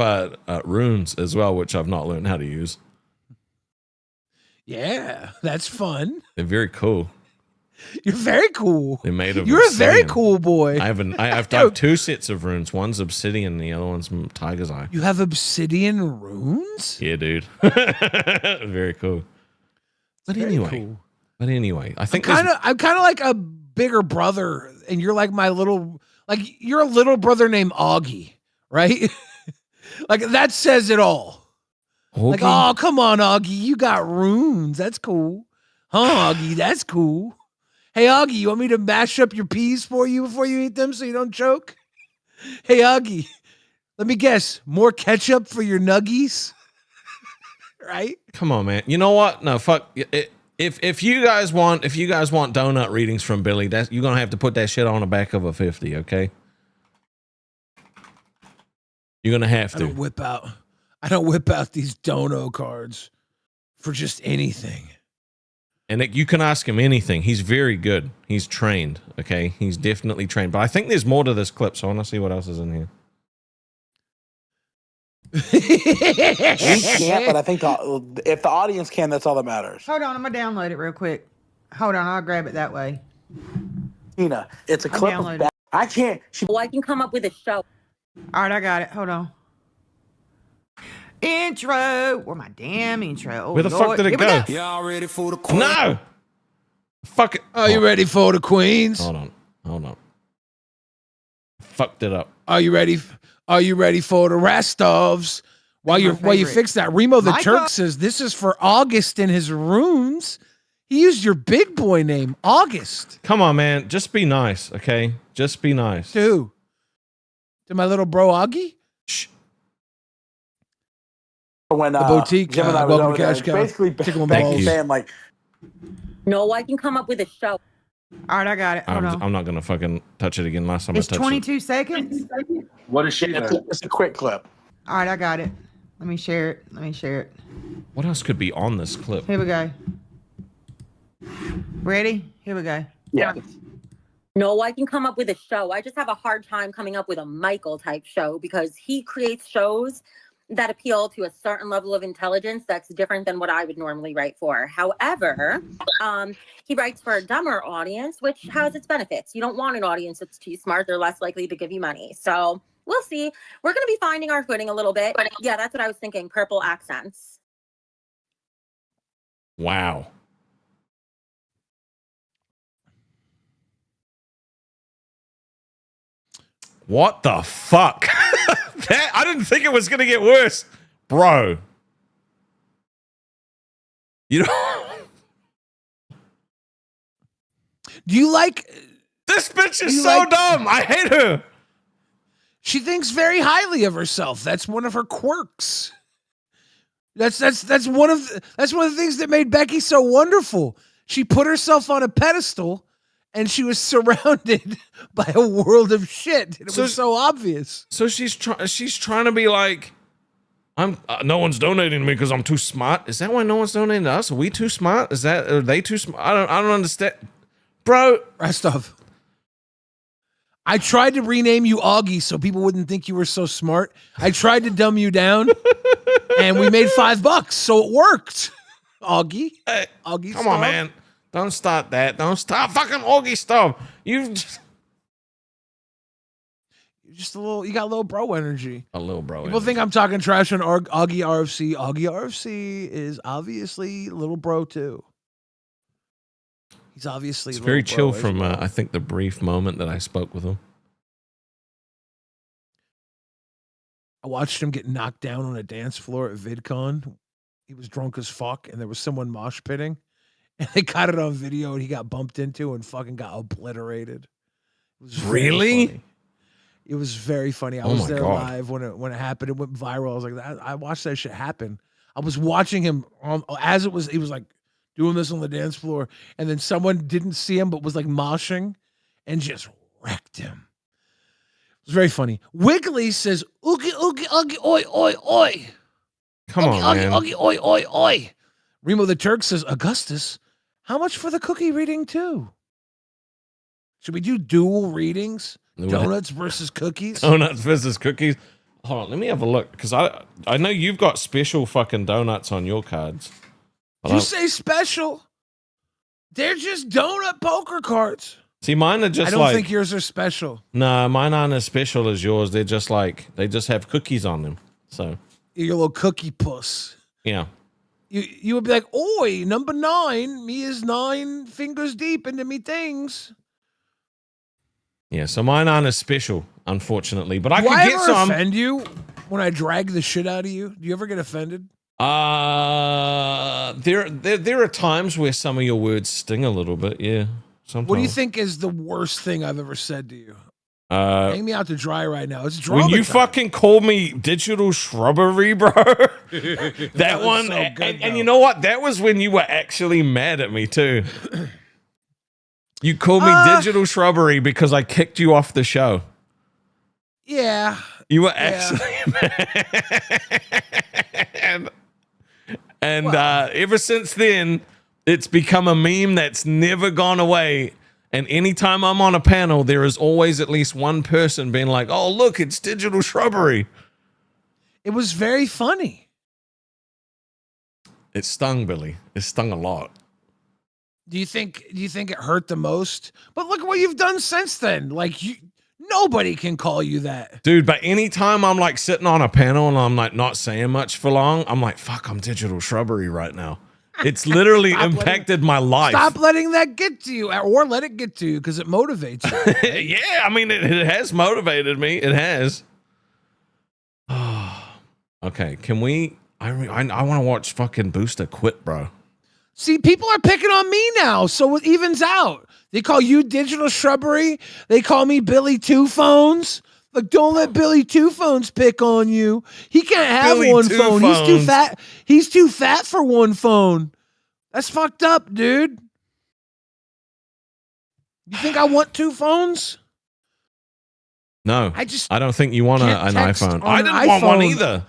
runes as well, which I've not learned how to use. Yeah, that's fun. They're very cool. You're very cool. They're made of You're obsidian. a very cool boy. I've done 2 sets of runes. One's obsidian, and the other one's tiger's eye. You have obsidian runes? Yeah, dude. Very cool. But anyway, I think I'm kind of like a bigger brother, and you're like my little, like you're a little brother named Augie, right? Like that says it all. Augie? Like, oh, come on, Augie, you got runes. That's cool. Huh, Augie? That's cool. Hey, Augie, you want me to mash up your peas for you before you eat them so you don't choke? Hey, Augie, let me guess, more ketchup for your nuggies? Right? Come on, man. You know what? No, fuck. If you guys want donut readings from Billy, you're gonna have to put that shit on the back of a 50, okay? You're gonna have to. I don't whip out these dono cards for just anything. And you can ask him anything. He's very good. He's trained, okay? He's definitely trained. But I think there's more to this clip, so I want to see what else is in here. We can't, but I think if the audience can, that's all that matters. Hold on, I'm gonna download it real quick. Hold on, I'll grab it that way. Tina, it's a clip of I can't. I can come up with a show. All right, I got it. Hold on. Intro. Where my damn intro? Oh, Where the fuck did it go? Y'all ready for the queen? No! Fuck it. Are you ready for the queens? Hold on. Fucked it up. Are you ready for the Rastovs? While you fix that, Remo the Turk says this is for August in his rooms. He used your big boy name, August. Come on, man. Just be nice, okay? Just be nice. To my little bro Augie? Shh. When the boutique, Gemini was welcome over to Cash there, Cow. basically Becky saying like, No, I can come up with a show. All right, I got it. Hold on. I'm not gonna fucking touch it again. Last time It's I touched 22 seconds. What is she? It's a quick clip. All right, I got it. Let me share it. Let me share it. What else could be on this clip? Here we go. Ready? Here we go. Yeah. No, I can come up with a show. I just have a hard time coming up with a Michael type show because he creates shows that appeal to a certain level of intelligence that's different than what I would normally write for. However, he writes for a dumber audience, which has its benefits. You don't want an audience that's too smart. They're less likely to give you money. So we'll see. We're going to be finding our footing a little bit. Yeah, that's what I was thinking. Purple accents. Wow. What the fuck? I didn't think it was going to get worse. Bro. You know? Do you like... This bitch is so dumb. I hate her. She thinks very highly of herself. That's one of her quirks. That's one of the things that made Becky so wonderful. She put herself on a pedestal and she was surrounded by a world of shit. It was so obvious. So she's trying to be like, no one's donating to me because I'm too smart. Is that why no one's donating to us? Are we too smart? Are they too smart? I don't understand. Bro. Rostov. I tried to rename you Augie so people wouldn't think you were so smart. I tried to dumb you down and we made $5, so it worked. Augie. Hey, Augie come stuff. on, man. Don't start that. Don't start fucking Augie stuff. You got a little bro energy. A little bro People think I'm talking trash on Augie RFC. Augie RFC is obviously little bro too. He's obviously it's very chill from, I think, the brief moment that I spoke with him. I watched him get knocked down on a dance floor at VidCon. He was drunk as fuck, and there was someone mosh pitting. And they got it on video, and he got bumped into and fucking got obliterated. It was really funny. It was very funny. I was there live when it happened. It went viral. I was like, I watched that shit happen. I was watching him as it was. He was like doing this on the dance floor, and then someone didn't see him but was like moshing and just wrecked him. It was very funny. Wiggly says, "Oogie, oogie, oogie, oi, oi, oi." Come on, man. Oogie, oi, oi, oi. Remo the Turk says, Augustus, how much for the cookie reading too? Should we do dual readings? Donuts versus cookies? Donuts versus cookies. Hold on, let me have a look, because I know you've got special fucking donuts on your cards. Did you say special? They're just donut poker cards. See, mine are just I don't think yours are special. No, mine aren't as special as yours. They're just like, they just have cookies on them. So you're a little cookie puss. Yeah. You would be like, oi, number 9, me is 9 fingers deep into me things. Yeah, so mine aren't as special, unfortunately. But I Do could I get ever some. offend you when I drag the shit out of you? Do you ever get offended? There are times where some of your words sting a little bit, yeah. Sometimes. What do you think is the worst thing I've ever said to you? Hang me out to dry right now. It's drama when you time. fucking called me digital shrubbery, bro. that one, so good, and you know what? That was when you were actually mad at me too. You called me digital shrubbery because I kicked you off the show. Yeah. You were actually mad. And ever since then, it's become a meme that's never gone away. And anytime I'm on a panel, there is always at least one person being like, oh, look, it's digital shrubbery. It was very funny. It stung, Billy. It stung a lot. Do you think it hurt the most? But look what you've done since then. Like nobody can call you that. Dude, but anytime I'm like sitting on a panel and I'm like not saying much for long, I'm like, fuck, I'm digital shrubbery right now. It's literally impacted my life. Stop letting that get to you, or let it get to you, because it motivates you. Yeah, I mean, it has motivated me. It has. Okay, can we? I want to watch fucking Booster quit, bro. See, people are picking on me now, so it evens out. They call you digital shrubbery. They call me Billy Two Phones. Like, don't let Billy Two Phones pick on you. He can't have Billy one Two phone. Phones. He's too fat. He's too fat for one phone. That's fucked up, dude. You think I want 2 phones? No, I don't think you want an text iPhone. on I an didn't want one iPhone. either.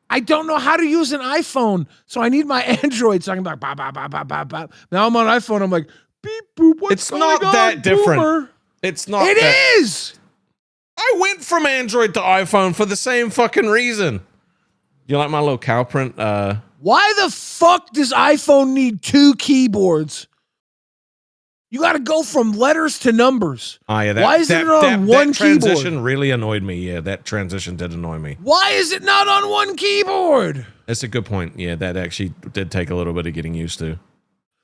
I don't know how to use an iPhone, so I need my Android. So I can be like, bah, bah, bah, bah, bah, bah. Now I'm on iPhone. I'm like, beep, boop, what's It's going not on, that different. boomer? It's not. It that. is. I went from Android to iPhone for the same fucking reason. You like my little cow print? Why the fuck does iPhone need 2 keyboards? You got to go from letters to numbers. Oh, yeah, Why is it on one that transition keyboard? really annoyed me. Yeah, that transition did annoy me. Why is it not on one keyboard? That's a good point. Yeah, that actually did take a little bit of getting used to.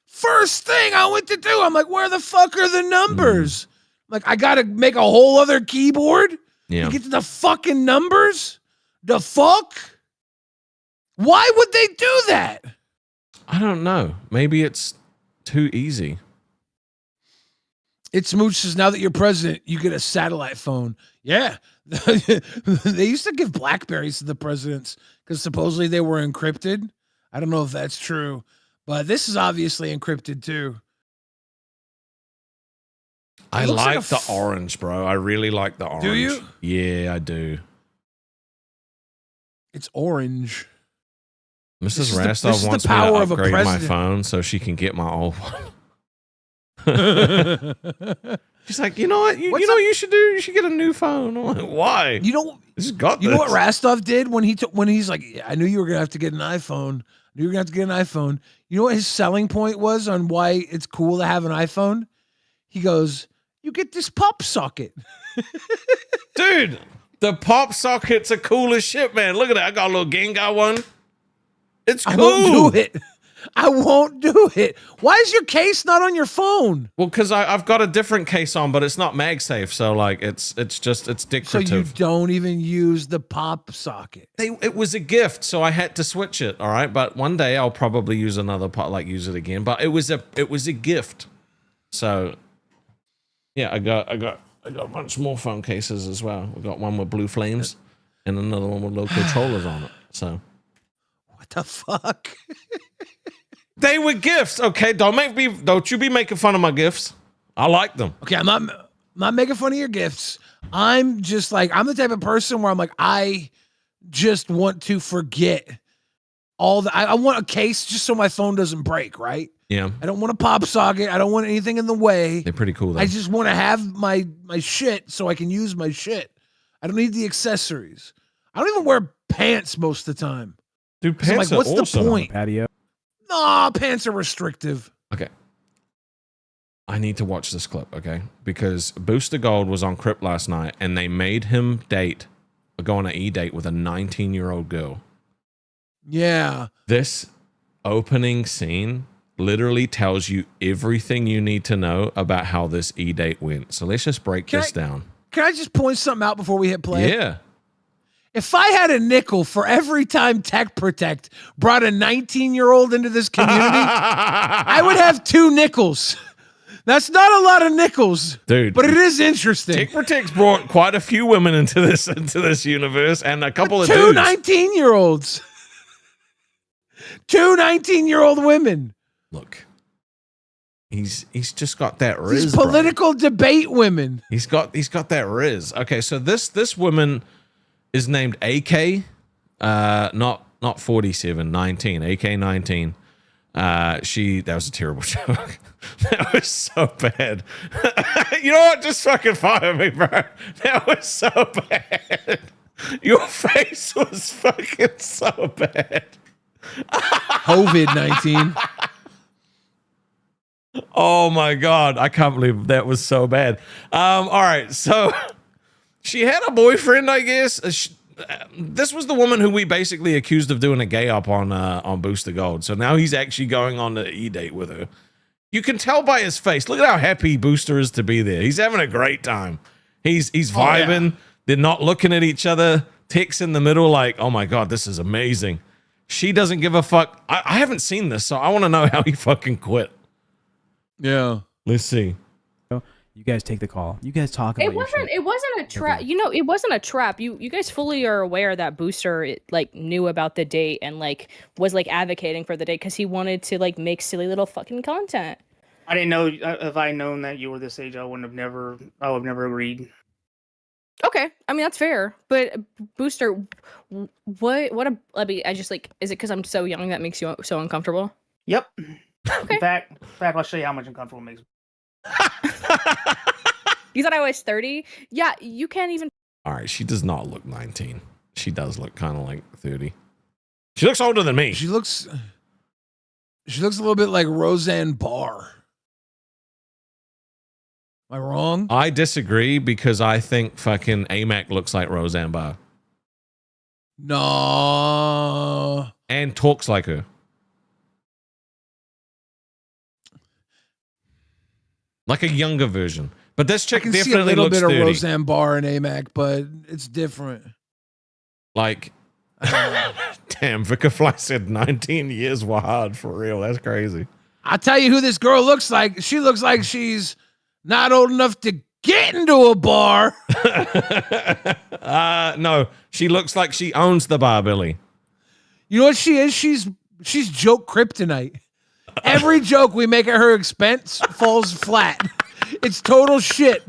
First thing I went to do, I'm like, where the fuck are the numbers? Like, I got to make a whole other keyboard Yeah. to get to the fucking numbers? The fuck? Why would they do that? I don't know. Maybe it's too easy. It's Mooch says, now that you're president, you get a satellite phone. Yeah. They used to give Blackberries to the presidents because supposedly they were encrypted. I don't know if that's true, but this is obviously encrypted too. I like the orange, bro. I really like the orange. Do you? Yeah, I do. It's orange. Mrs. This Rastov is the wants me power to of a upgrade my president. phone so she can get my old one. She's like, you know what? You know what you should do? You should get a new phone. I'm like, why? You know, I just got you know what this. Rastov did when he's like, yeah, I knew you were gonna have to get an iPhone. I knew you were gonna have to get an iPhone. You know what his selling point was on why it's cool to have an iPhone? He goes, you get this pop socket. Dude, the pop sockets are cool as shit, man. Look at that. I got a little Gengar one. It's cool. I won't do it. I won't do it. Why is your case not on your phone? Well, because I've got a different case on, but it's not MagSafe, so like it's decorative. So you don't even use the pop socket. It was a gift, so I had to switch it. All right, but one day I'll probably use another pot, like use it again. But it was a gift, so yeah, I got a bunch more phone cases as well. We got one with blue flames and another one with little controllers on it. So what the fuck? They were gifts, okay? Don't you be making fun of my gifts. I like them. Okay, I'm not making fun of your gifts. I'm just like, I'm the type of person where I'm like, I just want to forget all the. I want a case just so my phone doesn't break, right? Yeah. I don't want a pop socket. I don't want anything in the way. They're pretty cool though. I just want to have my shit so I can use my shit. I don't need the accessories. I don't even wear pants most of the time. Dude, pants like, what's are the awesome. point? Patio. Nah, pants are restrictive. Okay. I need to watch this clip, okay? Because Booster Gold was on Crypt last night and they made him go on an E-date with a 19-year-old girl. Yeah. This opening scene literally tells you everything you need to know about how this E-date went. So let's just break this down. Can I just point something out before we hit play? Yeah. If I had a nickel for every time Tech Protect brought a 19-year-old into this community, I would have 2 nickels. That's not a lot of nickels, dude. But it is interesting. Tech Protect's brought quite a few women into this universe, and a couple of 2 dudes. 19-year-olds. 2 19-year-old women. Look, he's just got that riz. These political debate women. He's got that riz. Okay, so this woman is named AK, not 47, 19, AK 19. That was a terrible joke. That was so bad. You know what? Just fucking fire me, bro. That was so bad. Your face was fucking so bad. COVID-19. Oh my God. I can't believe that was so bad. All right. So she had a boyfriend, I guess. This was the woman who we basically accused of doing a gay up on Booster Gold. So now he's actually going on the E-date with her. You can tell by his face. Look at how happy Booster is to be there. He's having a great time. He's vibing. Yeah. They're not looking at each other. Ticks in the middle like, oh my God, this is amazing. She doesn't give a fuck. I haven't seen this, so I want to know how he fucking quit. Yeah. Let's see. You guys take the call. You guys talk about your shit. It wasn't a trap. You know, it wasn't a trap. You guys fully are aware that Booster knew about the date and was advocating for the date because he wanted to make silly little fucking content. I didn't know if I known that you were this age, I would have never agreed. Okay, Okay, I mean that's fair, but Booster, I mean, I just like, is it because I'm so young that makes you so uncomfortable? Yep. In fact, I'll show you how much uncomfortable it makes me. You thought I was 30? Yeah, you can't even. All right, she does not look 19. She does look kind of like 30. She looks older than me. She looks a little bit like Roseanne Barr. Am I wrong? I disagree because I think fucking AMAC looks like Roseanne Barr. No. And talks like her. Like a younger version. But this chick I can see a definitely little looks bit 30. of Roseanne Barr and AMAC, but it's different. Like, damn, Vicar Fly said 19 years were hard for real. That's crazy. I'll tell you who this girl looks like. She looks like she's not old enough to get into a bar. No, she looks like she owns the bar, Billy. You know what she is? She's joke kryptonite. Every joke we make at her expense falls flat. It's total shit.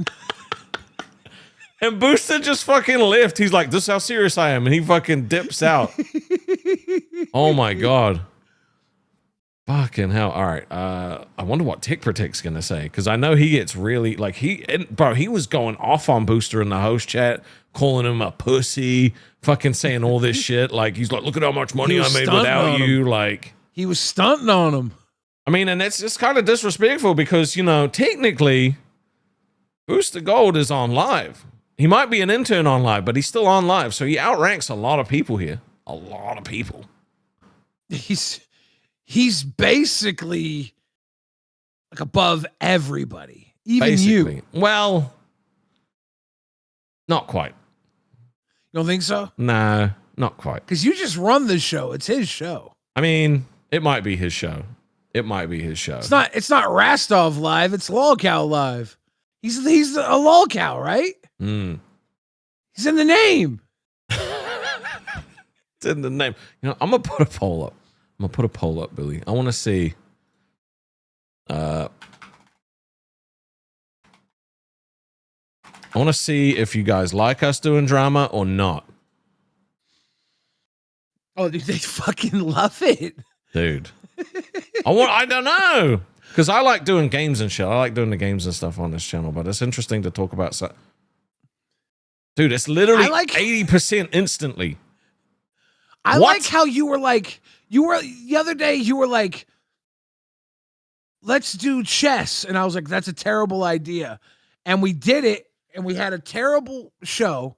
And Booster just fucking left. He's like, this is how serious I am. And he fucking dips out. Oh my God. Fucking hell. All right. I wonder what Tick Protect's going to say. Because I know he gets really, like, he was going off on Booster in the host chat, calling him a pussy, fucking saying all this shit. Like, he's like, look at how much money I made without you. Like, he was stunting on him. I mean, and it's just kind of disrespectful because, you know, technically, Booster Gold is on live. He might be an intern on live, but he's still on live. So he outranks a lot of people here. A lot of people. He's basically like above everybody. Even basically. you. Well, not quite. You don't think so? No, not quite. Because you just run the show. It's his show. I mean, it might be his show. It might be his show. It's not Rastov live. It's Lolcow live. He's a Lolcow, right? Mm. He's in the name. It's in the name. You know, I'm gonna put a poll up. Billy. I want to see. I want to see if you guys like us doing drama or not. Oh, dude, they fucking love it, dude. I don't know, because I like doing games and shit. I like doing the games and stuff on this channel, but it's interesting to talk about. Dude, it's literally 80% instantly. I like how you were the other day, you were like, let's do chess. And I was like, that's a terrible idea. And we did it, and we had a terrible show.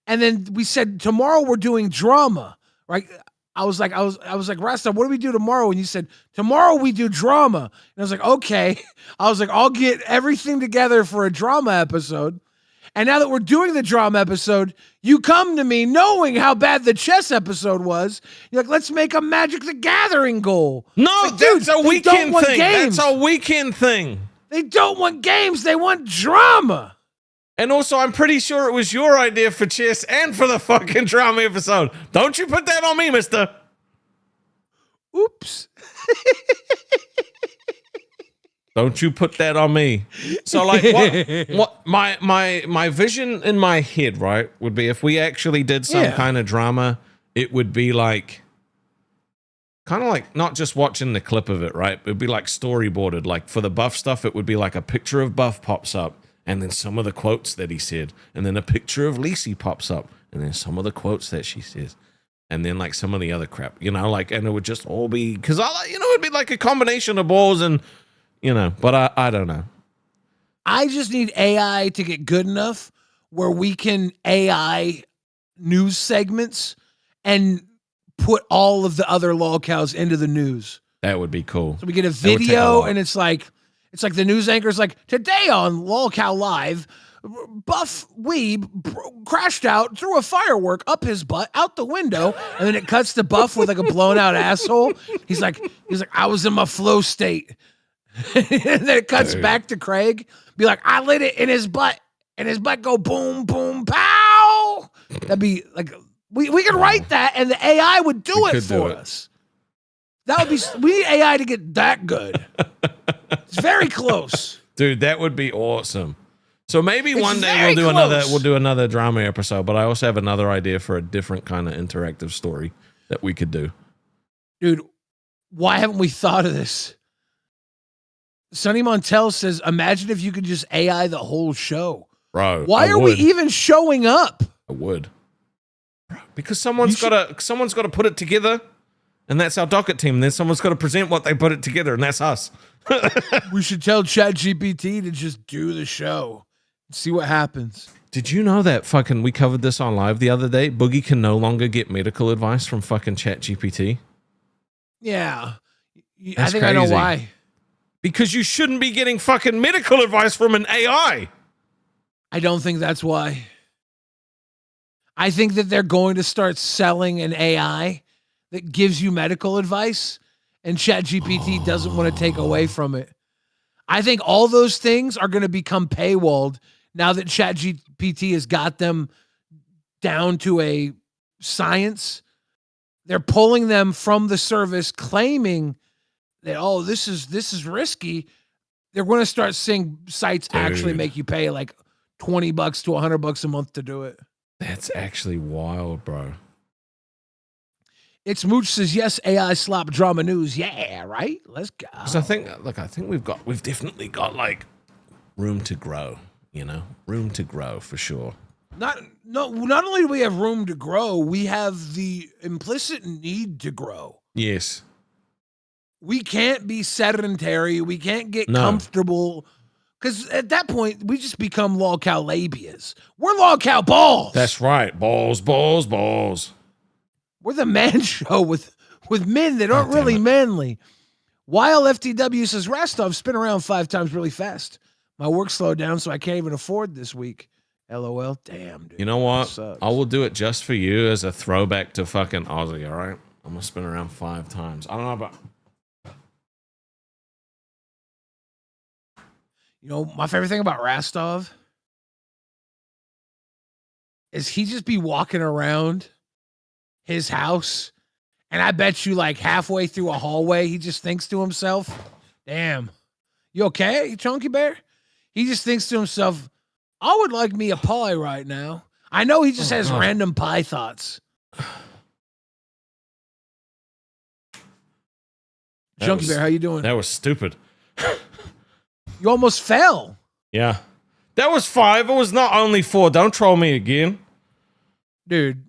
And then we said, tomorrow we're doing drama, right? I was like, Rasta, what do we do tomorrow? And you said, tomorrow we do drama. And I was like, okay. I was like, I'll get everything together for a drama episode. And now that we're doing the drama episode, you come to me knowing how bad the chess episode was. You're like, let's make a Magic the Gathering goal. No, like, that's a weekend thing. That's a weekend thing. They don't want games. They want drama. And also, I'm pretty sure it was your idea for chess and for the fucking drama episode. Don't you put that on me, mister. Oops. Don't you put that on me. So, like, what my vision in my head, right, would be if we actually did some kind of drama, it would be like, kind of like not just watching the clip of it, right? It would be like storyboarded. Like, for the Buff stuff, it would be like a picture of Buff pops up, and then some of the quotes that he said, and then a picture of Lacey pops up, and then some of the quotes that she says, and then like some of the other crap, you know, like, and it would just all be, because it'd be like a combination of balls and, you know, but I don't know. I just need AI to get good enough where we can AI news segments and put all of the other lolcows into the news. That would be cool. So we get a video, and it's like the news anchor's like, today on Lolcow Live, Buff Weeb crashed out, threw a firework up his butt out the window, and then it cuts to Buff with like a blown out asshole. He's like, I was in my flow state. And then it cuts back to Craig, be like, I lit it in his butt, and his butt go boom, boom, pow. That'd be like, we could write that, and the AI would do it for us. That would be, we need AI to get that good. It's very close. Dude, that would be awesome. So maybe It's one day very we'll do another drama episode, but I also have another idea for a different kind of interactive story that we could do. Dude, why haven't we thought of this? Sonny Montel says, imagine if you could just AI the whole show. Bro, Why are we even showing up? I would. Because someone's got to put it together, and that's our docket team. Then someone's got to present what they put it together, and that's us. We should tell ChatGPT to just do the show. See what happens. Did you know that we covered this on live the other day? Boogie can no longer get medical advice from fucking ChatGPT. Yeah. That's I think crazy. I know why. Because you shouldn't be getting fucking medical advice from an AI. I don't think that's why. I think that they're going to start selling an AI that gives you medical advice, and ChatGPT doesn't want to take away from it. I think all those things are going to become paywalled now that ChatGPT has got them down to a science. They're pulling them from the service, claiming that, oh, this is risky. They're going to start seeing sites actually make you pay like $20 to $100 a month to do it. That's actually wild, bro. It's Mooch says, yes, AI slop drama news. Yeah, right? Let's go. So I think we've definitely got like room to grow, room to grow for sure. Not only do we have room to grow, we have the implicit need to grow. Yes. We can't be sedentary. We can't get comfortable. Because at that point, we just become lolcow labias. We're lolcow balls. That's right. Balls. We're the man show with men that aren't really manly. While FTW says, Rostov spin around 5 times really fast. My work slowed down, so I can't even afford this week. LOL. Damn, dude. You know what? I will do it just for you as a throwback to fucking Aussie, all right? I'm going to spin around 5 times. I don't know about... My favorite thing about Rostov is he just be walking around his house, and I bet you like halfway through a hallway, he just thinks to himself, damn, you okay, Chunky Bear? He just thinks to himself, I would like me a pie right now. I know he just has random pie thoughts. Chunky Bear, how you doing? That was stupid. You almost fell. Yeah. That was 5. It was not only 4. Don't troll me again. Dude,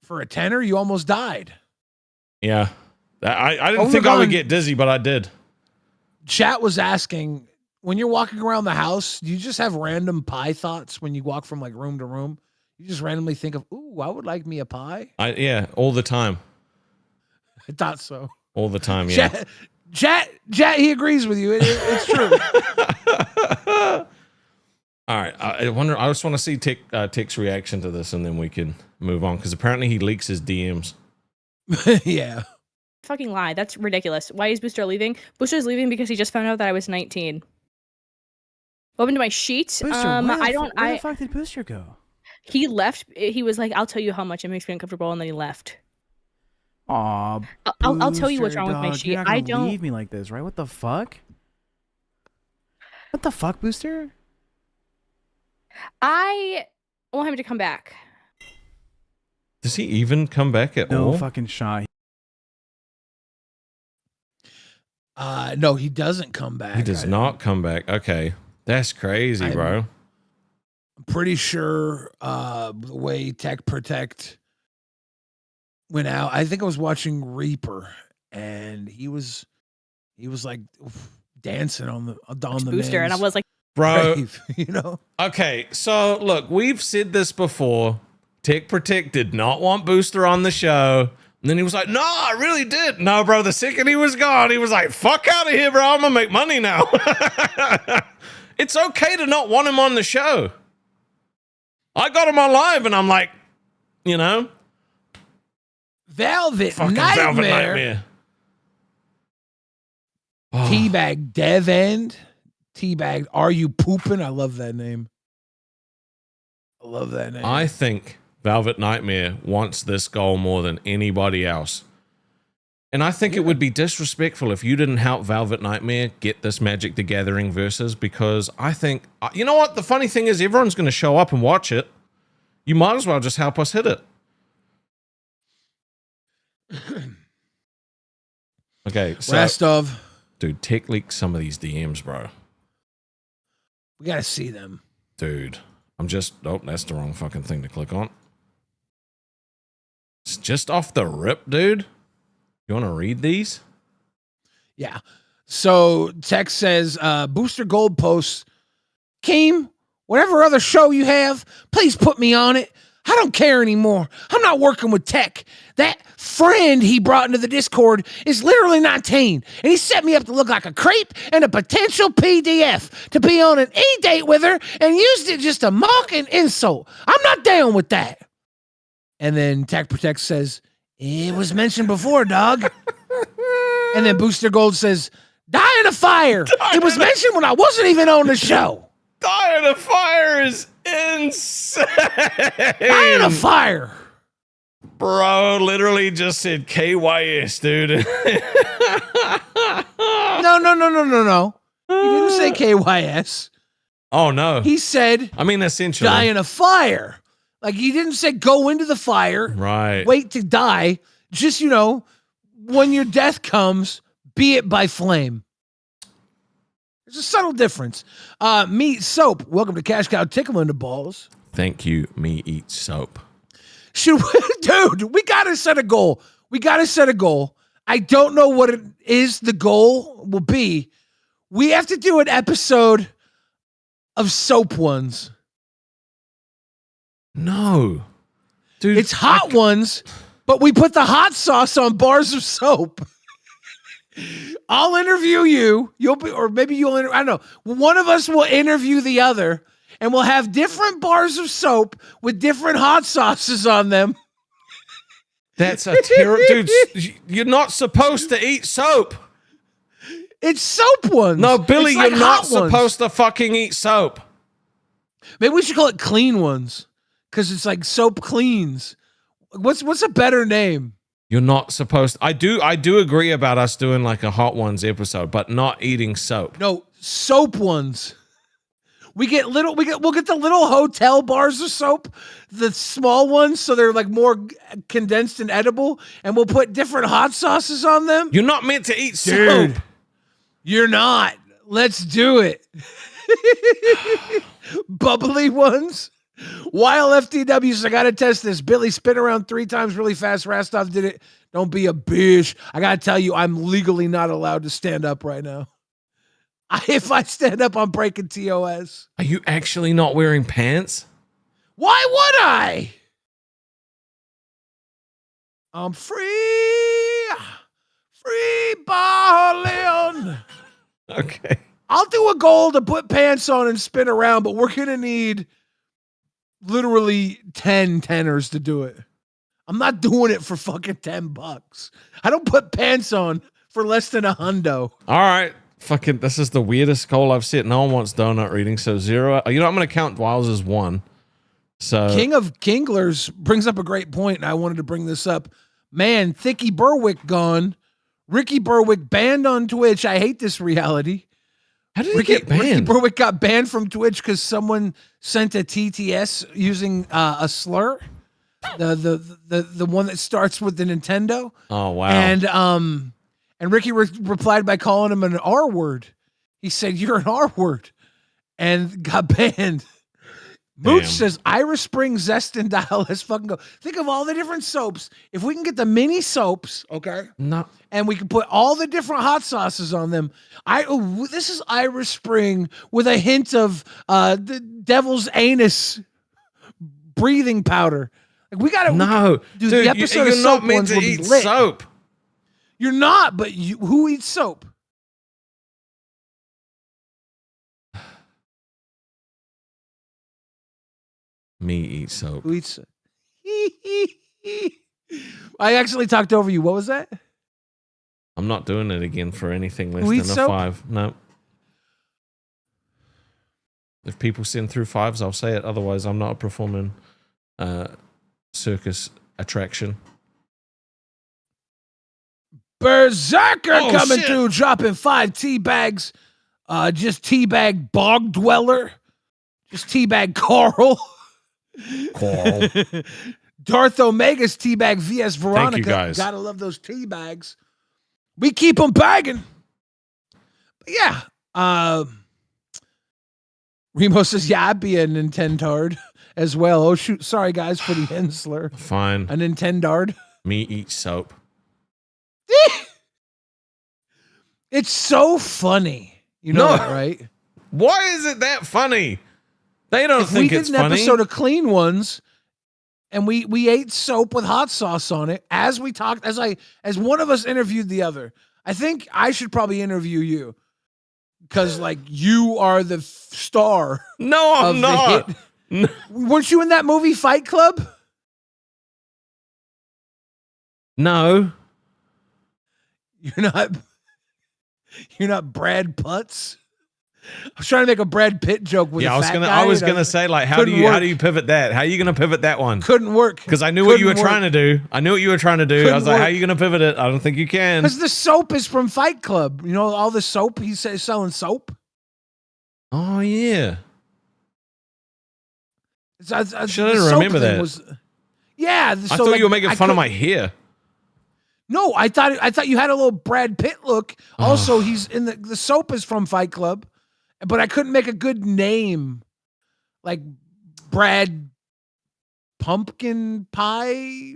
for a tenner, you almost died. Yeah. I didn't think I would get dizzy, but I did. Chat was asking, when you're walking around the house, do you just have random pie thoughts when you walk from like room to room? You just randomly think of, ooh, I would like me a pie. Yeah, all the time. I thought so. All the time, yeah. Chat, he agrees with you. It's true. All right. I just want to see Tick's reaction to this, and then we can move on, because apparently he leaks his DMs. Yeah. Fucking lie. That's ridiculous. Why is Booster leaving? Booster's leaving because he just found out that I was 19. Open to my sheet. Booster, where the fuck did Booster go? He left. He was like, I'll tell you how much it makes me uncomfortable, and then he left. Aw, I'll tell you what's wrong with my sheet. You're not gonna leave me like this, right? What the fuck? What the fuck, Booster? I want him to come back. Does he even come back at all? No fucking shot. No, he doesn't come back. He does not come back. Okay. That's crazy, bro. I'm pretty sure the way Tech Protect went out, I think I was watching Reaper, and he was like dancing on the Booster, and I was like, bro, grave, Okay, so look, we've said this before. Tech Protect did not want Booster on the show. And then he was like, no, I really did. No, bro, the second he was gone, he was like, fuck out of here, bro. I'm gonna make money now. It's okay to not want him on the show. I got him on live, and I'm like, Velvet Nightmare. Oh. Teabag Dev End. Teabag, are you pooping? I love that name. I think Velvet Nightmare wants this goal more than anybody else. And I think it would be disrespectful if you didn't help Velvet Nightmare get this Magic the Gathering versus, because I think, you know what? The funny thing is everyone's going to show up and watch it. You might as well just help us hit it. Okay. So, Rastov. Dude, tech leak some of these DMs, bro. We got to see them. Dude, I'm just, oh, that's the wrong fucking thing to click on. It's just off the rip, dude. You want to read these? Yeah. So Tex says, Booster Gold posts, Keem, whatever other show you have, please put me on it. I don't care anymore. I'm not working with Tech. That friend he brought into the Discord is literally 19, and he set me up to look like a creep and a potential PDF to be on an e-date with her and used it just to mock and insult. I'm not down with that. And then Tech Protect says, it was mentioned before, dog. And then Booster Gold says, die in a fire. It was mentioned when I wasn't even on the show. Die in a fire is insane. Die in a fire. Bro, literally just said KYS, dude. No. He didn't say KYS. Oh, no. He said, I mean, essentially. Die in a fire. Like, he didn't say go into the fire. Right. Wait to die. Just, when your death comes, be it by flame. There's a subtle difference. Meat Soap. Welcome to Cash Cow Tickling the Balls. Thank you, Me Eat Soap. Dude, we got to set a goal. I don't know what it is the goal will be. We have to do an episode of soap ones. No. Dude. It's hot ones, but we put the hot sauce on bars of soap. I'll interview you. You'll be, or maybe you'll, I don't know. One of us will interview the other, and we'll have different bars of soap with different hot sauces on them. That's a terrible, dude. You're not supposed to eat soap. It's soap ones. No, Billy, It's like you're not hot ones. supposed to fucking eat soap. Maybe we should call it clean ones, because it's like soap cleans. What's a better name? You're not supposed to. I do agree about us doing like a hot ones episode, but not eating soap. No, soap ones. We'll get the little hotel bars of soap, the small ones, so they're like more condensed and edible, and we'll put different hot sauces on them. You're not meant to eat soap. Dude, you're not. Let's do it. Bubbly ones. While FTWs, I gotta test this. Billy, spin around 3 times really fast. Rastov did it. Don't be a bitch. I gotta tell you, I'm legally not allowed to stand up right now. If I stand up, I'm breaking TOS. Are you actually not wearing pants? Why would I? I'm free balling. Okay. I'll do a goal to put pants on and spin around, but we're gonna need literally 10 tenors to do it. I'm not doing it for fucking $10. I don't put pants on for less than $100. All right. Fucking, this is the weirdest goal I've set. No one wants donut reading, so 0. You know, I'm going to count Wiles as 1. So King of Kinglers brings up a great point, and I wanted to bring this up. Man, Thicky Berwick gone. Ricky Berwick banned on Twitch. I hate this reality. How did he get banned? Ricky Berwick got banned from Twitch because someone sent a TTS using a slur. The one that starts with the Nintendo. Oh wow! And Ricky replied by calling him an R word. He said, "You're an R word," and got banned. Mooch says, Irish Spring Zest and Dial. Let's fucking go. Think of all the different soaps. If we can get the mini soaps, okay? No. And we can put all the different hot sauces on them. This is Irish Spring with a hint of the devil's anus breathing powder. Like we gotta dude, the episode you're of not soap meant ones to will be eat lit. soap. You're not, but who eats soap? Me eat soap. Who eats soap? I actually talked over you. What was that? I'm not doing it again for anything less Who than eats a soap? 5. No. If people send through 5s, I'll say it. Otherwise, I'm not a performing circus attraction. Berserker Oh, coming shit. through, dropping 5 tea bags. Just teabag Bog Dweller. Just teabag Carl. Carl. Darth Omega's teabag VS Veronica. Thank you, guys. Gotta love those teabags. We keep them bagging. But yeah. Remo says, yeah, I'd be a Nintendard as well. Oh, shoot. Sorry, guys, for the Hensler. Fine. A Nintendard. Me eat soap. It's so funny. You know that, right? Why is it that funny? They don't If think we it's did an funny. episode of Clean Ones and we ate soap with hot sauce on it as we talked, as one of us interviewed the other. I think I should probably interview you because like you are the star. No, I'm not. No. Weren't you in that movie Fight Club? No. You're not Brad Putz. I was trying to make a Brad Pitt joke with Yeah, a fat guy. I was gonna say like how do you pivot that? How are you gonna pivot that one? Couldn't work. Because I knew what you were trying to do. I knew what you were trying to do. I Couldn't was like, how work. are you gonna pivot it? I don't think you can. Because the soap is from Fight Club. You know, all the soap. He's selling soap. Oh yeah. I didn't remember that. Yeah. I thought you were making fun of my hair. No, I thought you had a little Brad Pitt look. Also, he's in the soap is from Fight Club, but I couldn't make a good name, like Brad Pumpkin Pie.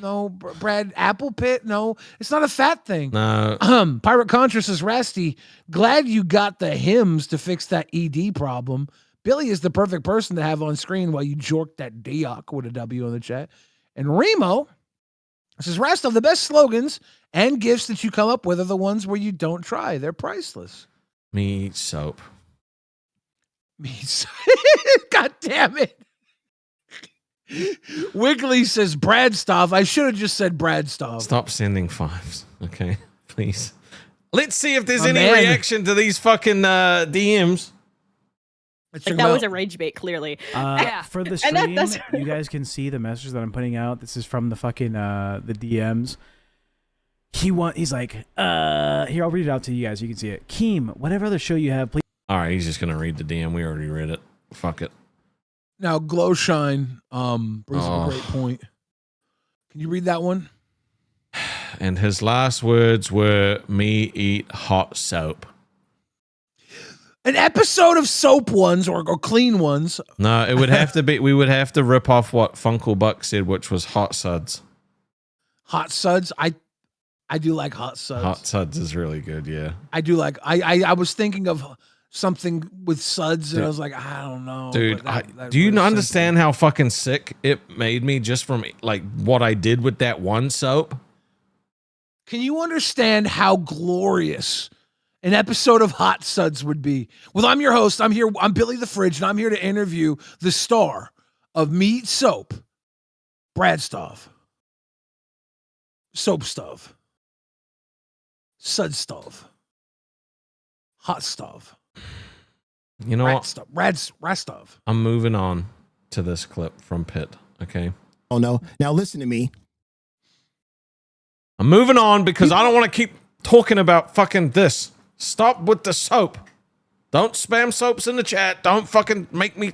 No, Brad Apple Pit. No, it's not a fat thing. No. Pirate Contra says, Rasty, glad you got the hymns to fix that ED problem. Billy is the perfect person to have on screen while you jork that Dioc with a W in the chat. And Remo says, Rastov, the best slogans and gifts that you come up with are the ones where you don't try. They're priceless. Me eat soap. God damn it. Wiggly says, Bradstov. I should have just said Bradstov. Stop sending fives, okay? Please. Let's see if there's My any man. reaction to these fucking DMs. Like that was a rage bait, clearly. Yeah. For the And stream, that's you guys can see the messages that I'm putting out. This is from the fucking the DMs. He's like, here, I'll read it out to you guys. You can see it. Keem, whatever other show you have, please. All right, he's just gonna read the DM. We already read it. Fuck it. Now, Glowshine brings up a great point. Can you read that one? And his last words were, me eat hot soap. An episode of Soap Ones or Clean Ones. No, it would have to be, we would have to rip off what Funkle Buck said, which was hot suds. Hot Suds. I do like Hot Suds. Hot suds is really good, yeah. I do like. I was thinking of something with suds, and I was like, I don't know, Dude, but that do you really understand how fucking sick it made me just from like what I did with that one soap? Can you understand how glorious an episode of Hot Suds would be? Well, I'm your host. I'm here. I'm Billy the Fridge, and I'm here to interview the star of Meat Soap, Brad Stov. Soap Stov. Sud Stov. Hot Stov. You know what? Rastov. I'm moving on to this clip from Pitt, okay? Oh, no. Now listen to me. I'm moving on because I don't want to keep talking about fucking this. Stop with the soap. Don't spam soaps in the chat. Don't fucking make me...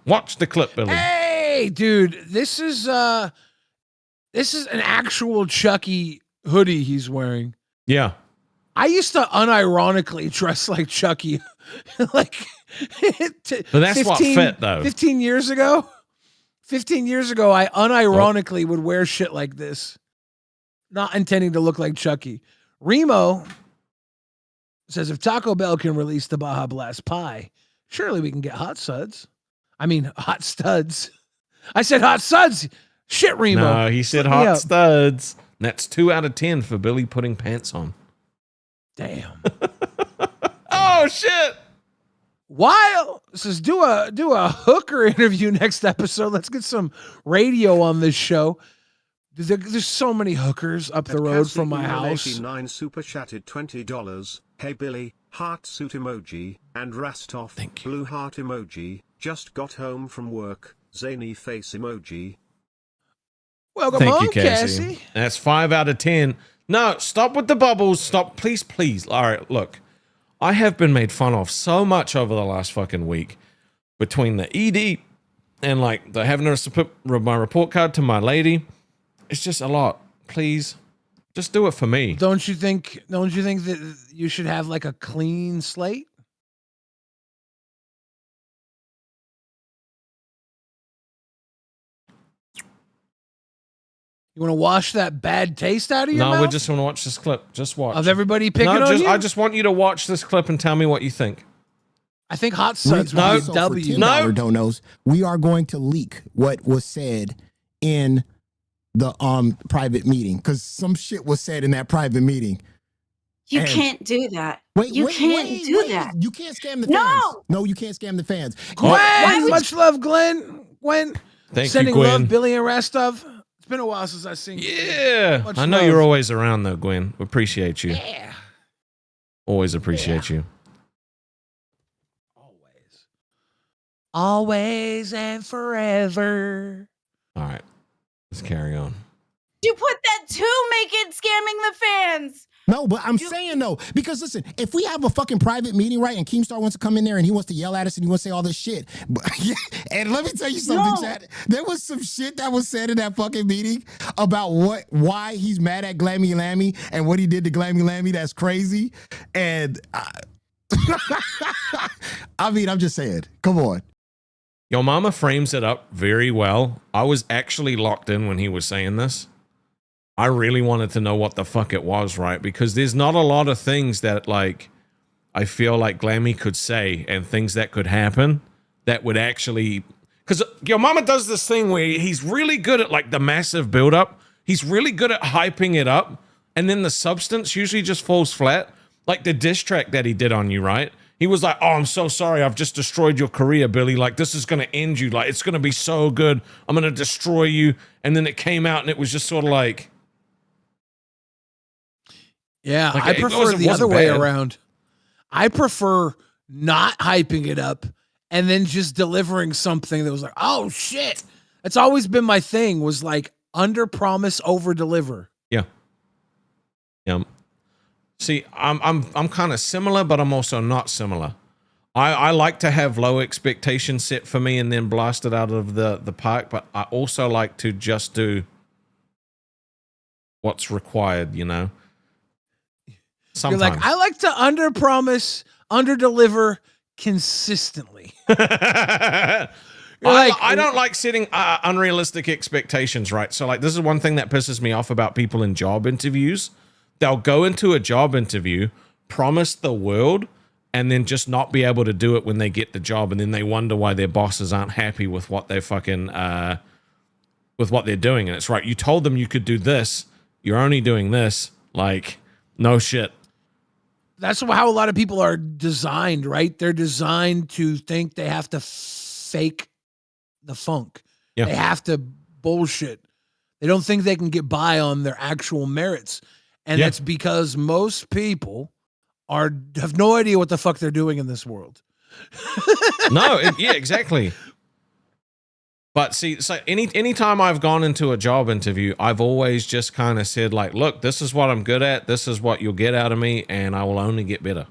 Watch the clip, Billy. Hey, dude, this is an actual Chucky hoodie he's wearing. Yeah. I used to unironically dress like Chucky. Like, But that's what fit, though. 15 years ago, I unironically would wear shit like this, not intending to look like Chucky. Remo says, if Taco Bell can release the Baja Blast pie, surely we can get hot suds. I mean, hot studs. I said hot suds. Shit, Remo. No, he said Look me hot up. studs. That's 2 out of 10 for Billy putting pants on. Damn. Oh, shit. Wild says, do a hooker interview next episode. Let's get some radio on this show. There's so many hookers up the road from my house. 89 super chatted $20. Hey Billy, heart suit emoji, and Rastov, blue heart emoji, just got home from work, zany face emoji. Welcome Thank on, you, Cassie. That's 5 out of 10. No, stop with the bubbles. Stop, please, please. All right, look. I have been made fun of so much over the last fucking week between the ED and like the having to put my report card to my lady. It's just a lot. Please, just do it for me. Don't you think that you should have like a clean slate? You want to wash that bad taste out of your mouth? No, we just want to watch this clip. Just watch. Of everybody picking on you? I just want you to watch this clip and tell me what you think. I think Hot Suds No, would be W. $10 donos, we are going to leak what was said in the private meeting because some shit was said in that private meeting. You And- can't do that. Wait, you wait, can't wait, do wait. that. You can't scam the No! fans. No, you can't scam the fans. Gwen, much love, Gwen. Gwen, Thank sending you, Gwen. love, Billy and Rastov. It's been a while since I've seen. Yeah, Much I know love. you're always around though, Gwen. We appreciate you. Yeah. Always appreciate you. Always and forever. All right, let's carry on. You put that to make it scamming the fans. No, but I'm saying though, because listen, if we have a fucking private meeting, right, and Keemstar wants to come in there and he wants to yell at us and he wants to say all this shit, but, and let me tell you something, Chad. There was some shit that was said in that fucking meeting about why he's mad at Glammy Lammy and what he did to Glammy Lammy. That's crazy. And I mean, I'm just saying, come on. Your mama frames it up very well. I was actually locked in when he was saying this. I really wanted to know what the fuck it was, right? Because there's not a lot of things that, like, I feel like Glammy could say and things that could happen that would actually... Because your mama does this thing where he's really good at, like, the massive build-up. He's really good at hyping it up. And then the substance usually just falls flat. Like the diss track that he did on you, right? He was like, oh, I'm so sorry. I've just destroyed your career, Billy. Like, this is going to end you. Like, it's going to be so good. I'm going to destroy you. And then it came out and it was just sort of like... Yeah, Like, I prefer the other wasn't way bad. around. I prefer not hyping it up and then just delivering something that was like, oh shit. That's always been my thing, was like under promise, over deliver. Yeah. Yeah. See, I'm kind of similar, but I'm also not similar. I like to have low expectations set for me and then blast it out of the park, but I also like to just do what's required, you know? Sometimes. You're like, I like to under promise, under deliver consistently. I don't like setting unrealistic expectations, right? So, like, this is one thing that pisses me off about people in job interviews. They'll go into a job interview, promise the world, and then just not be able to do it when they get the job, and then they wonder why their bosses aren't happy with what they fucking with what they're doing. And it's right, you told them you could do this, you're only doing this. Like, no shit. That's how a lot of people are designed, right? They're designed to think they have to fake the funk. Yeah. They have to bullshit. They don't think they can get by on their actual merits. And Yeah. that's because most people have no idea what the fuck they're doing in this world. No, yeah, exactly. But see, so anytime I've gone into a job interview, I've always just kind of said, like, look, this is what I'm good at. This is what you'll get out of me, and I will only get better.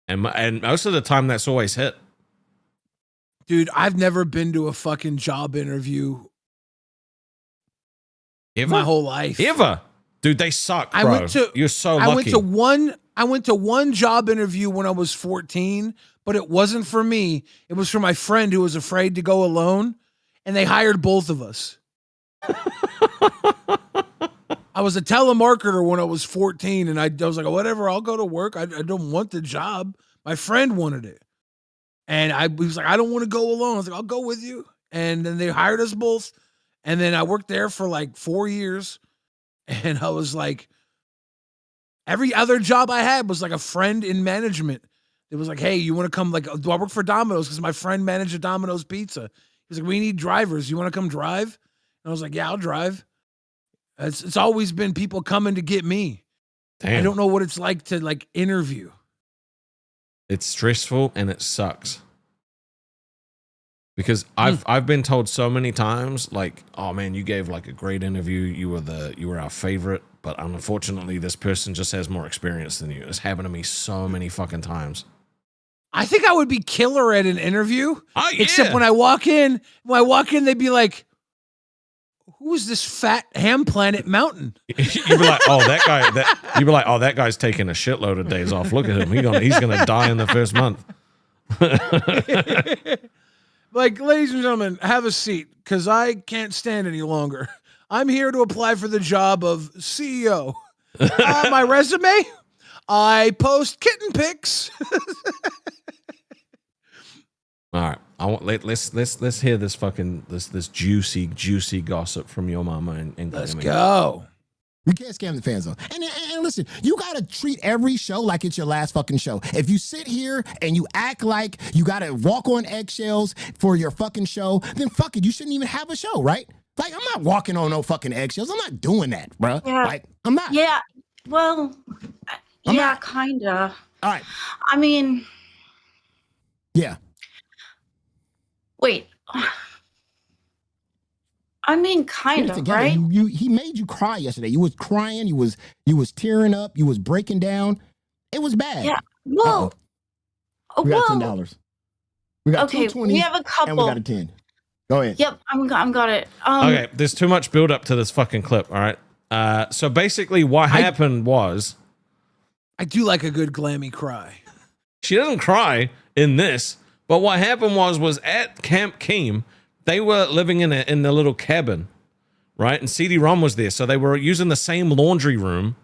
And most of the time, that's always hit. Dude, I've never been to a fucking job interview Ever? my whole life. Ever. Dude, they suck, bro. You're so lucky. I went to one job interview when I was 14, but it wasn't for me. It was for my friend who was afraid to go alone, and they hired both of us. I was a telemarketer when I was 14, and I was like, whatever, I'll go to work. I don't want the job. My friend wanted it. And he was like, I don't want to go alone. I was like, I'll go with you. And then they hired us both. And then I worked there for like 4 years. And I was like, every other job I had was like a friend in management. It was like, hey, you want to come? Like, do I work for Domino's? Because my friend managed a Domino's pizza. He was like, we need drivers. You want to come drive? And I was like, yeah, I'll drive. It's always been people coming to get me. Damn. I don't know what it's like to like interview. It's stressful and it sucks. Because I've been told so many times, like, oh man, you gave like a great interview. You were our favorite, but unfortunately, this person just has more experience than you. It's happened to me so many fucking times. I think I would be killer at an interview. Oh, yeah. Except when I walk in, they'd be like, "Who is this fat ham planet mountain?" You'd be like, "Oh, that guy." You'd be like, "Oh, that guy's taking a shitload of days off. Look at him. He's gonna die in the first month." Like, ladies and gentlemen, have a seat, because I can't stand any longer. I'm here to apply for the job of CEO. My resume, I post kitten pics. All right, let's hear this fucking this juicy gossip from your mama and Let's go. We can't scam the fans though. And listen, you gotta treat every show like it's your last fucking show. If you sit here and you act like you gotta walk on eggshells for your fucking show, then fuck it, you shouldn't even have a show, right? Like, I'm not walking on no fucking eggshells. I'm not doing that, bro. Yeah. Like, I'm not. Yeah. Well, I'm yeah, not. kinda. All right. I mean, Yeah. wait. I mean, Get kind it of, together. right? He made you cry yesterday. You was crying. You was tearing up. You was breaking down. It was bad. Yeah. Well, we got $10. We got okay, 220. we have a couple. And we got a 10. Go ahead. Yep, I'm got it. Okay, there's too much build up to this fucking clip. All right. So basically, what happened was, I do like a good glammy cry. she doesn't cry in this, but what happened was at Camp Keem, they were living in a little cabin, right? And CD-ROM was there, so they were using the same laundry room,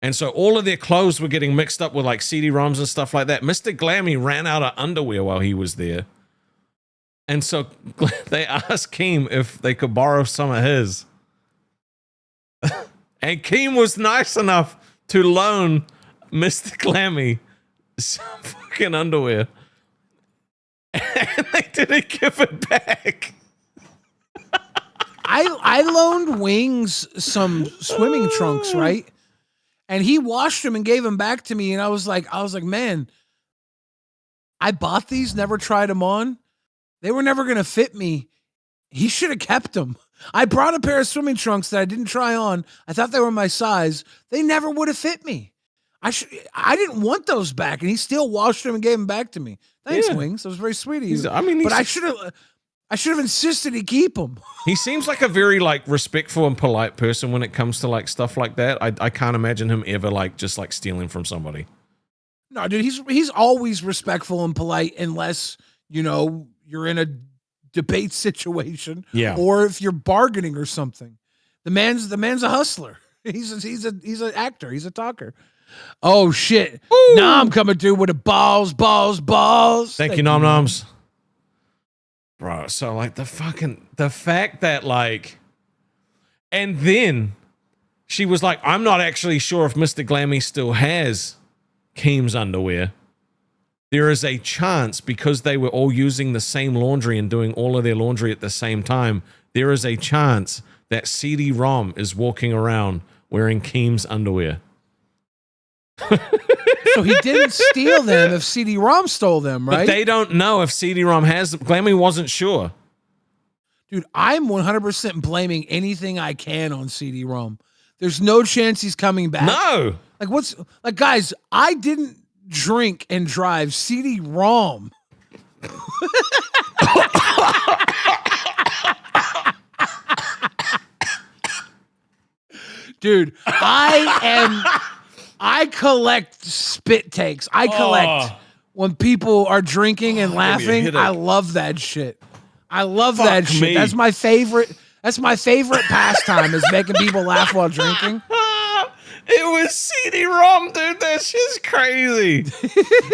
and so all of their clothes were getting mixed up with like CD-ROMs and stuff like that. Mr. Glammy ran out of underwear while he was there, and so they asked Keem if they could borrow some of his, and Keem was nice enough to loan Mr. Glammy some fucking underwear. And they didn't give it back. I loaned Wings some swimming trunks, right? And he washed them and gave them back to me. And I was like, man, I bought these, never tried them on. They were never gonna fit me. He should have kept them. I brought a pair of swimming trunks that I didn't try on. I thought they were my size. They never would have fit me. I didn't want those back, and he still washed them and gave them back to me. Thanks, Yeah. Wings. That was very sweet of you. But But I should have insisted he keep them. He seems like a very like respectful and polite person when it comes to like stuff like that. I can't imagine him ever like just like stealing from somebody. No, dude, he's always respectful and polite unless, you're in a debate situation. Yeah. Or if you're bargaining or something. The man's a hustler. He's an actor. He's a talker. Oh shit. Ooh. Now I'm coming through with the balls. Thank you, Nom Noms. Bro, so like the fact that like, and then she was like, I'm not actually sure if Mr. Glammy still has Keem's underwear. There is a chance, because they were all using the same laundry and doing all of their laundry at the same time, there is a chance that CD-ROM is walking around wearing Keem's underwear. So he didn't steal them if CD-ROM stole them, right? But they don't know if CD-ROM has them. Glammy wasn't sure. Dude, I'm 100% blaming anything I can on CD-ROM. There's no chance he's coming back. No. Like, guys, I didn't drink and drive. CD-ROM. Dude, I collect spit takes. I collect when people are drinking and laughing. I love that shit. I love that shit. Me. That's my favorite. That's my favorite pastime is making people laugh while drinking. It was CD-ROM, dude. That shit's crazy.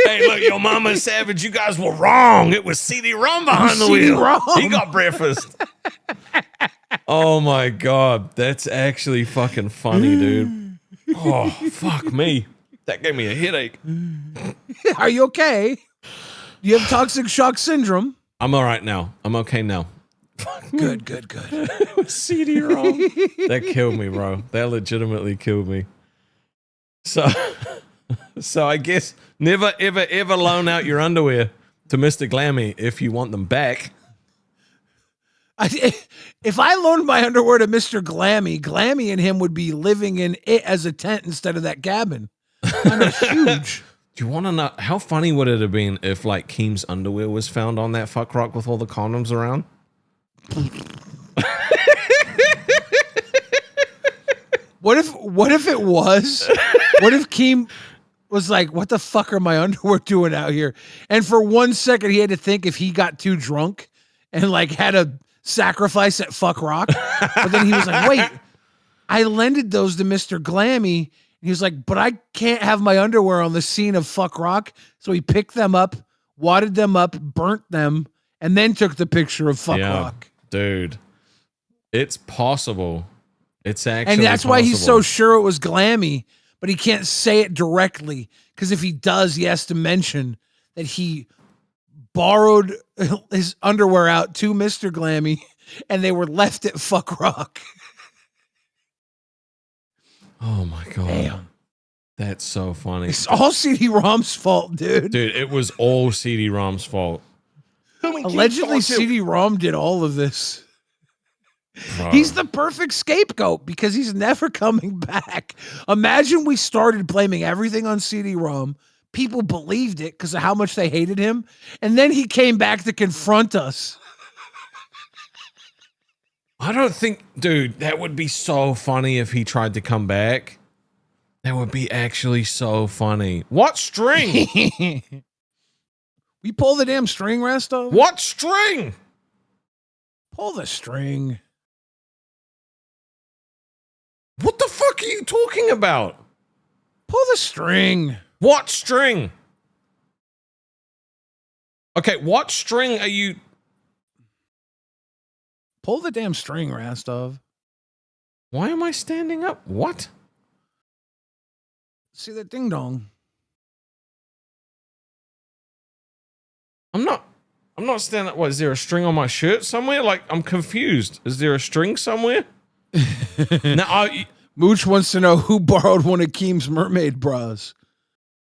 Hey, look, your mama savage. You guys were wrong. It was CD-ROM behind the wheel. CD-ROM. He got breakfast. Oh my god, that's actually fucking funny, dude. Oh, fuck me. That gave me a headache. Are you okay? Do you have toxic shock syndrome? I'm all right now. I'm okay now. Good. It was CD-ROM. That killed me, bro. That legitimately killed me. So I guess never, ever, ever loan out your underwear to Mr. Glammy if you want them back. If I loaned my underwear to Mr. Glammy, Glammy and him would be living in it as a tent instead of that cabin. Kind of huge. Do you want to know how funny would it have been if like Keem's underwear was found on that fuck rock with all the condoms around? What if it was? What if Keem was like, what the fuck are my underwear doing out here? And for 1 second he had to think if he got too drunk and like had a sacrifice at fuck rock. But then he was like, wait, I lended those to Mr. Glammy. And he was like, but I can't have my underwear on the scene of fuck rock. So he picked them up, wadded them up, burnt them, and then took the picture of fuck rock. Dude, it's possible. It's actually and that's possible. why he's so sure it was Glammy, but he can't say it directly because if he does, he has to mention that he borrowed his underwear out to Mr. Glammy and they were left at fuck rock. Oh my god. Damn. That's so funny. It's all CD-ROM's fault, dude. Dude, it was all CD-ROM's fault. Allegedly, CD-ROM did all of this. Bro. He's the perfect scapegoat because he's never coming back. Imagine we started blaming everything on CD-ROM. People believed it because of how much they hated him. And then he came back to confront us. I don't think, dude, that would be so funny if he tried to come back. That would be actually so funny. What string? We pull the damn string, Resto? What string? Pull the string. What the fuck are you talking about? Pull the string. What string? Okay, what string are you... Pull the damn string, Rastov. Why am I standing up? What? See that ding dong. I'm not standing up. What, is there a string on my shirt somewhere? Like, I'm confused. Is there a string somewhere? Now, Mooch wants to know who borrowed one of Keem's mermaid bras.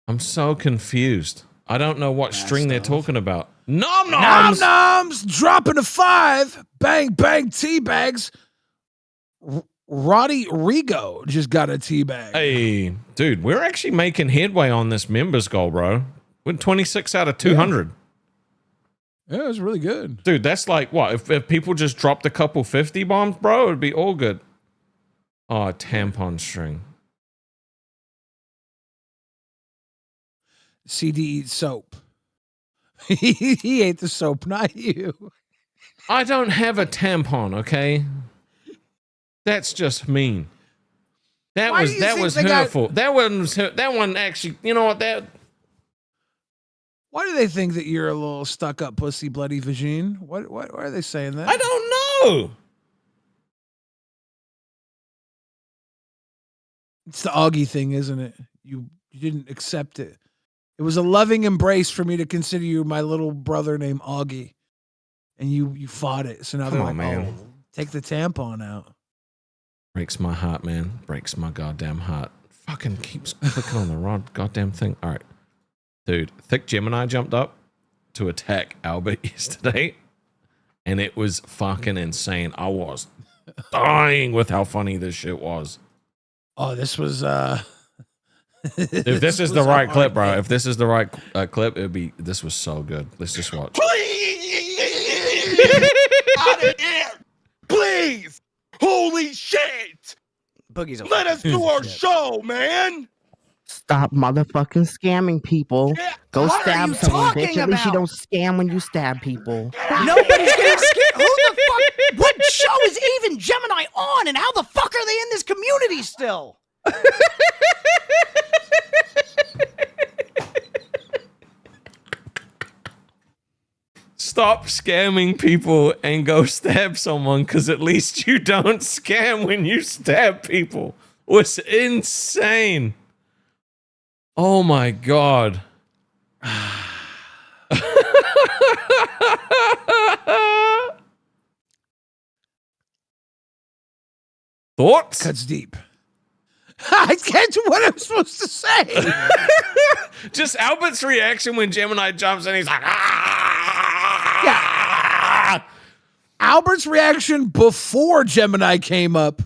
I'm so confused. I don't know what string they're talking about. Nom noms! Nom noms! Dropping a 5. Bang, bang, tea bags. Roddy Rigo just got a tea bag. Hey, dude, we're actually making headway on this members goal, bro. We're 26 out of 200. Yeah, it was really good. Dude, that's like, what? If people just dropped a couple 50 bombs, bro, it would be all good. Oh, tampon string. CD eats soap. He ate the soap, not you. I don't have a tampon, okay? That's just mean. That was hurtful. That one actually, you know what, Why do they think that you're a little stuck up pussy bloody vagine? Why are they saying that? I don't know. It's the Augie thing, isn't it? You didn't accept it. It was a loving embrace for me to consider you my little brother named Augie. And you fought it. So now they're like, man. Oh, take the tampon out. Breaks my heart, man. Breaks my goddamn heart. Fucking keeps clicking on the wrong goddamn thing. All right. Dude, Thick Gemini jumped up to attack Albert yesterday. And it was fucking insane. I was dying with how funny this shit was. Oh, this was if this is the right clip, bro. If this is the right clip, it'd be. This was so good. Let's just watch. Please! Out of here! Please! Holy shit! Boogie's Let us do our show, man! Stop motherfucking scamming people. Go what stab are you someone, talking bitch. At least you about? don't scam when you stab people. Nobody's getting scared. Who the fuck? What show is even Gemini on? And how the fuck are they in this community still? Stop scamming people and go stab someone, because at least you don't scam when you stab people. It was insane. Oh my god. Thoughts? Cuts deep. I can't do what I'm supposed to say. Just Albert's reaction when Gemini jumps and he's like, ah! Albert's reaction before Gemini came up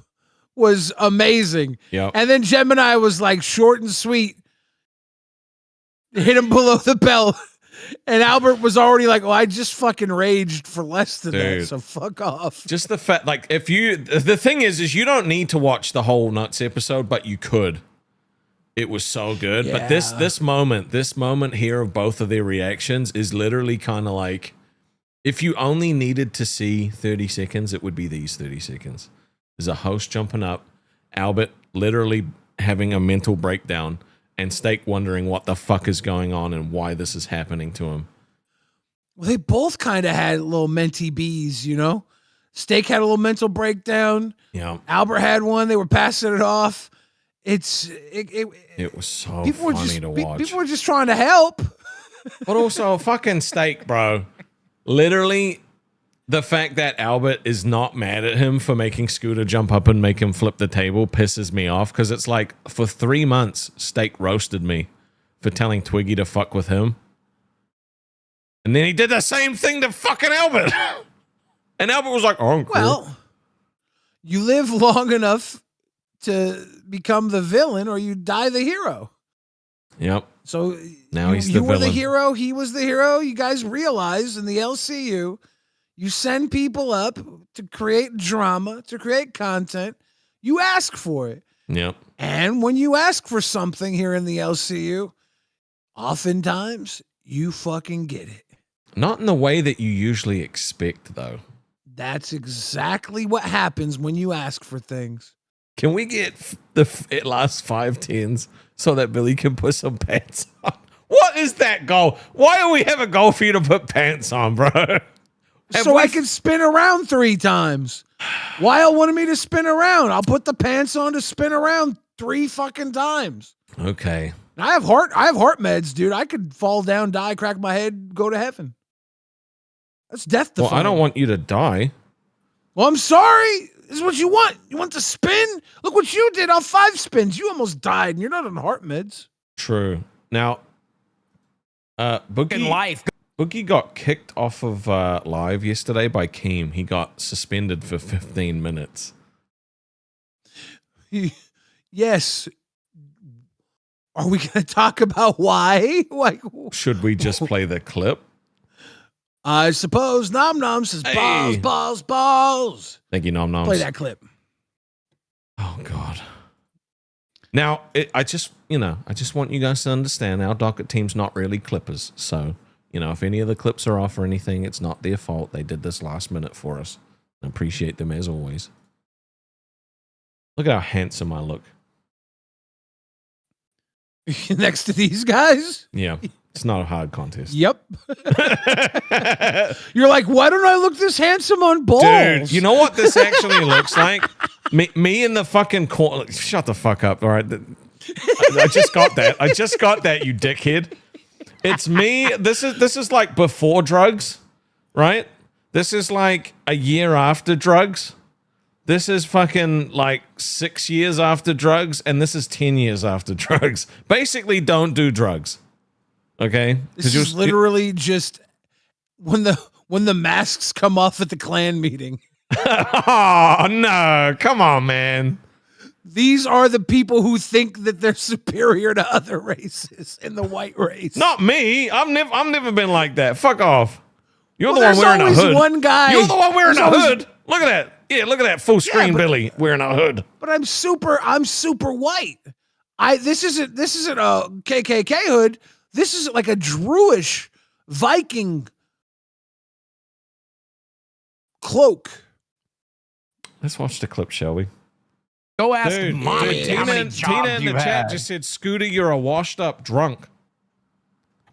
was amazing. Yep. And then Gemini was like short and sweet. Hit him below the belt. And Albert was already like, I just fucking raged for less than that, Dude. so fuck off. Just the fact, like, the thing is you don't need to watch the whole Nuts episode, but you could. It was so good. But this moment here of both of their reactions is literally kind of like, if you only needed to see 30 seconds, it would be these 30 seconds. There's a host jumping up, Albert literally having a mental breakdown, and Steak wondering what the fuck is going on and why this is happening to him. Well, they both kind of had little mentee bees, you know? Steak had a little mental breakdown. Yeah. Albert had one. They were passing it off. It was so people funny to watch. People were just trying to help. But also, fucking Steak, bro. Literally, the fact that Albert is not mad at him for making Scooter jump up and make him flip the table pisses me off, because it's like, for 3 months, Steak roasted me for telling Twiggy to fuck with him. And then he did the same thing to fucking Albert. And Albert was like, oh, cool. Well, you live long enough to become the villain or you die the hero. Yep. So now he's the you were villain. the hero. He was the hero. You guys realize in the LCU, you send people up to create drama, to create content. You ask for it. Yep. And when you ask for something here in the LCU, oftentimes you fucking get it. Not in the way that you usually expect, though. That's exactly what happens when you ask for things. Can we get the last 5 tens so that Billy can put some pants on? What is that goal? Why do we have a goal for you to put pants on, bro? So I can spin around 3 times. Weil wanted me to spin around. I'll put the pants on to spin around 3 fucking times. Okay. I have heart meds, dude. I could fall down, die, crack my head, go to heaven. That's death defying. Well, I don't want you to die. Well, I'm sorry. This is what you want. You want to spin? Look what you did on 5 spins. You almost died, and you're not on heart meds. True. Now, Boogie got kicked off of live yesterday by Keem. He got suspended for 15 minutes. Yes. Are we going to talk about why? Like, should we just play the clip? I suppose Nom Nom says balls, balls, balls. Thank you, Nom Noms. Play that clip. Oh, God. Now, I just want you guys to understand our docket team's not really clippers. So, if any of the clips are off or anything, it's not their fault. They did this last minute for us. I appreciate them as always. Look at how handsome I look. Next to these guys? Yeah. It's not a hard contest. Yep. You're like, why don't I look this handsome on balls? Dude, you know what this actually looks like? Me in the fucking corner. Shut the fuck up, all right? I just got that. You dickhead. It's me. This is like before drugs, right? This is like a year after drugs. This is fucking like 6 years after drugs, and this is 10 years after drugs. Basically, don't do drugs. Okay? This is literally just when the masks come off at the clan meeting. Oh, no. Come on, man. These are the people who think that they're superior to other races in the white race. Not me. I've never been like that. Fuck off. You're the Well, one wearing a there's hood. always one guy. You're the one wearing There's a always- hood. Look at that. Yeah, look at that full screen Billy wearing a hood. But I'm super white. This isn't a KKK hood. This is like a Druish Viking cloak. Let's watch the clip, shall we? Go ask Dude, mommy how many jobs Tina in the you chat had. just said, Scooter, you're a washed up drunk.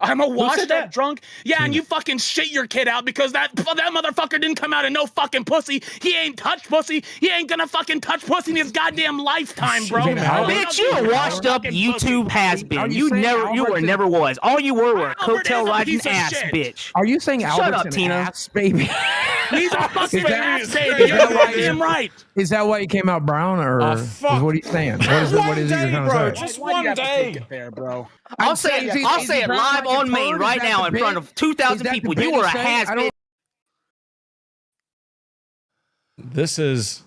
I'm a washed said up that? drunk. Yeah, and you fucking shit your kid out because that motherfucker didn't come out of no fucking pussy. He ain't touched pussy. He ain't gonna fucking touch pussy in his goddamn lifetime, bro. Bitch, you a washed up YouTube has been. You were never was. All you were a coattail riding ass bitch. Are you saying Shut Albert's up, an Tina. ass baby? He's a fucking ass Is baby. that You're why damn right. Is that why he came out brown, or fuck. what are you saying? What is it you're trying to say? Just one day. There, bro. I'll say it live on main right now in front of 2,000 people. You were a has been. This is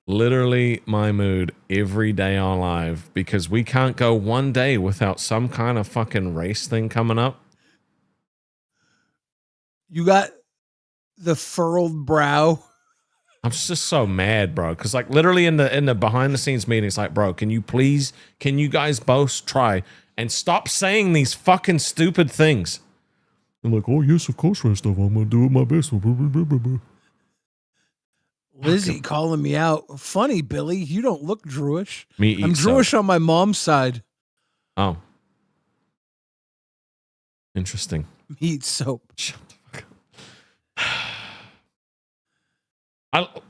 literally my mood every day on live because we can't go one day without some kind of fucking race thing coming up. You got the furrowed brow. I'm just so mad, bro. Because like literally in the behind the scenes meetings, like, bro, can you guys both try and stop saying these fucking stupid things? I'm like, oh yes, of course, Restov. I'm gonna do it my best. Lizzie calling me out. Funny, Billy. You don't look Jewish. Me I'm eat Jewish soap. on my mom's side. Oh, interesting. Me eat soap.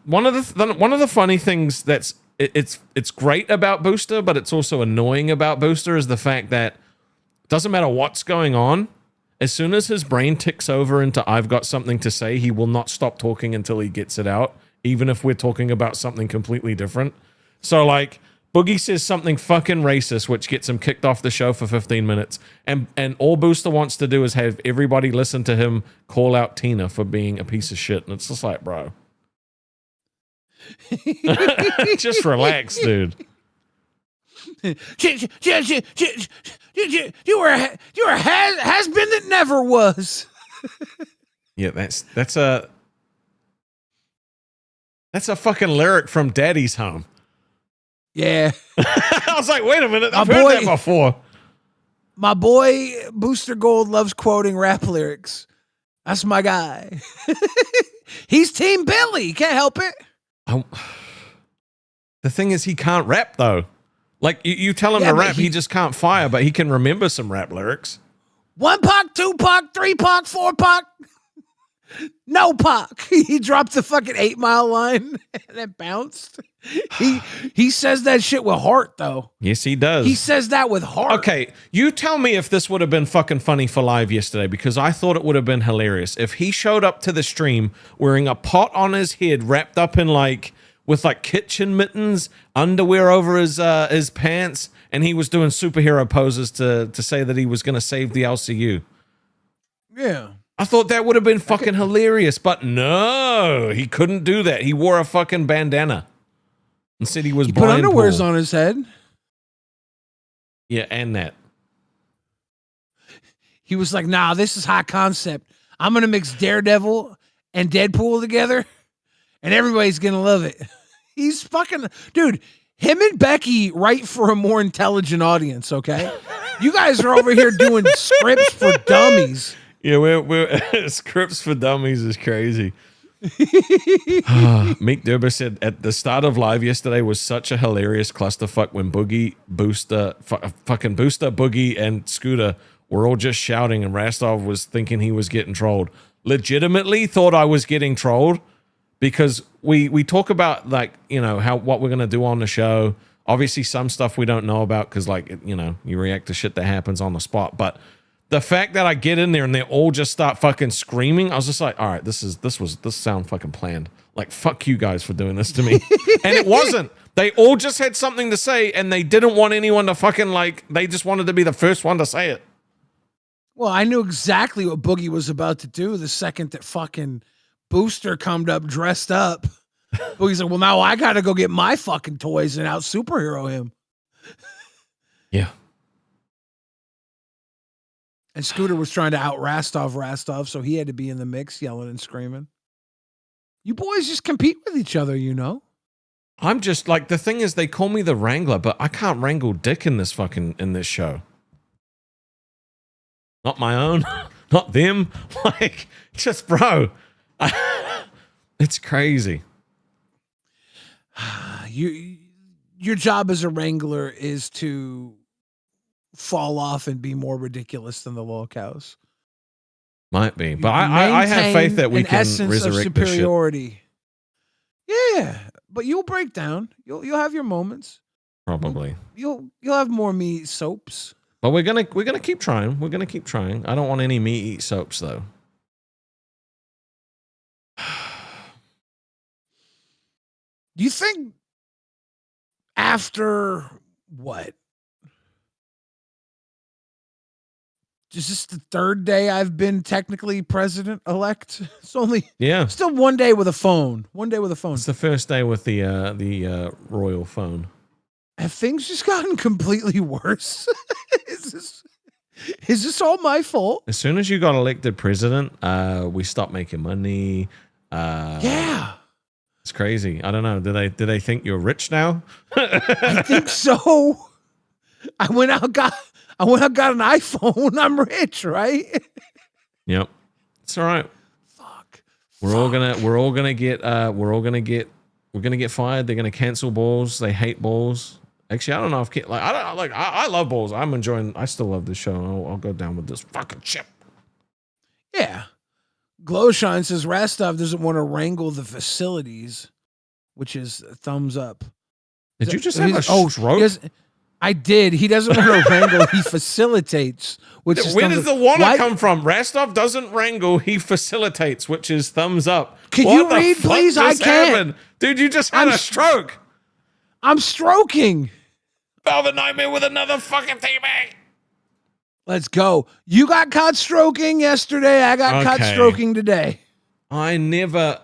One of the funny things that's it's great about Booster, but it's also annoying about Booster is the fact that it doesn't matter what's going on. As soon as his brain ticks over into I've got something to say, he will not stop talking until he gets it out, even if we're talking about something completely different. So like Boogie says something fucking racist, which gets him kicked off the show for 15 minutes. And all Booster wants to do is have everybody listen to him call out Tina for being a piece of shit. And it's just like, bro. Just relax, dude. You were a has been that never was. Yeah, that's a fucking lyric from Daddy's Home. Yeah. I was like, wait a minute, I've heard that before. My boy Booster Gold loves quoting rap lyrics. That's my guy. He's Team Billy. Can't help it. The thing is, he can't rap though. Like you tell him to rap, he just can't fire, but he can remember some rap lyrics. 1 Pac, 2 Pac, 3 Pac, 4 Pac. No Pac. He dropped the fucking 8 Mile line and it bounced. He says that shit with heart though. Yes, he does. He says that with heart. Okay, you tell me if this would have been fucking funny for live yesterday, because I thought it would have been hilarious if he showed up to the stream wearing a pot on his head, wrapped up in with kitchen mittens, underwear over his pants, and he was doing superhero poses to say that he was going to save the LCU. Yeah. I thought that would have been fucking hilarious, but no, he couldn't do that. He wore a fucking bandana and said he was blind. Put underwears on his head. Yeah, and that. He was like, nah, this is high concept. I'm going to mix Daredevil and Deadpool together, and everybody's going to love it. He's fucking... Dude, him and Becky write for a more intelligent audience, okay? You guys are over here doing scripts for dummies. Yeah, we're scripts for dummies is crazy. Meek Durber said at the start of live yesterday was such a hilarious clusterfuck when Boogie, fucking Booster, Boogie, and Scooter were all just shouting, and Rastov was thinking he was getting trolled. Legitimately thought I was getting trolled because we talk about what we're gonna do on the show. Obviously, some stuff we don't know about because you react to shit that happens on the spot, but. The fact that I get in there and they all just start fucking screaming, I was just like, all right, this sound fucking planned. Like, fuck you guys for doing this to me. And it wasn't. They all just had something to say and they didn't want anyone to fucking they just wanted to be the first one to say it. Well, I knew exactly what Boogie was about to do the second that fucking Booster come up dressed up. Boogie's like, well, now I got to go get my fucking toys and out superhero him. Yeah. And Scooter was trying to out Rastov, so he had to be in the mix yelling and screaming. You boys just compete with each other, you know? I'm just the thing is they call me the Wrangler, but I can't wrangle dick in this show. Not my own, not them. Just bro. It's crazy. Your job as a Wrangler is to fall off and be more ridiculous than the Lolcows. Might be, but I have faith that we can resurrect superiority. Yeah, but you'll break down. You'll have your moments. Probably. You'll have more me eat soaps. But we're gonna keep trying. We're gonna keep trying. I don't want any me eat soaps though. Do you think after what? is this the third day I've been technically president-elect? It's only still one day with a phone. One day with a phone. It's the first day with the royal phone. Have things just gotten completely worse? Is this all my fault? As soon as you got elected president, we stopped making money. Yeah. It's crazy. I don't know. Do they think you're rich now? I think so. I went out got an iPhone. I'm rich, right? Yep. It's all right. We're all gonna get fired. They're gonna cancel balls. They hate balls. Actually, I don't know if I love balls. I still love this show. I'll go down with this fucking chip. Yeah. Glowshine says Rastov doesn't want to wrangle the facilities, which is a thumbs up. Did you just have a stroke? I did. He doesn't want to wrangle. He facilitates. Which is Where does the wanna come from? Rastov doesn't wrangle. He facilitates, which is thumbs up. Can you read, please? I can't. Dude, you just had a stroke. I'm stroking. Velvet Nightmare with another fucking teammate. Let's go. You got caught stroking yesterday. I got caught stroking today. I never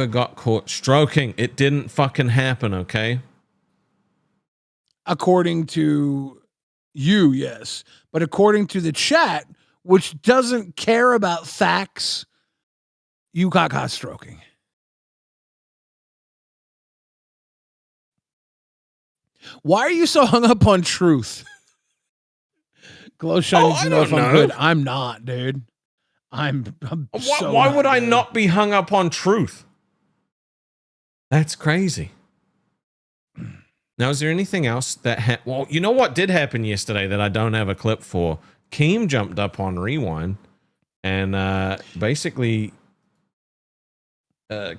got caught stroking. It didn't fucking happen, okay? According to you, yes. But according to the chat, which doesn't care about facts, you got caught stroking. Why are you so hung up on truth? Glowshine needs to know if I'm good. I'm not, dude. Why would I not be hung up on truth? That's crazy. Now, is there anything else that well, you know what did happen yesterday that I don't have a clip for? Keem jumped up on Rewind and basically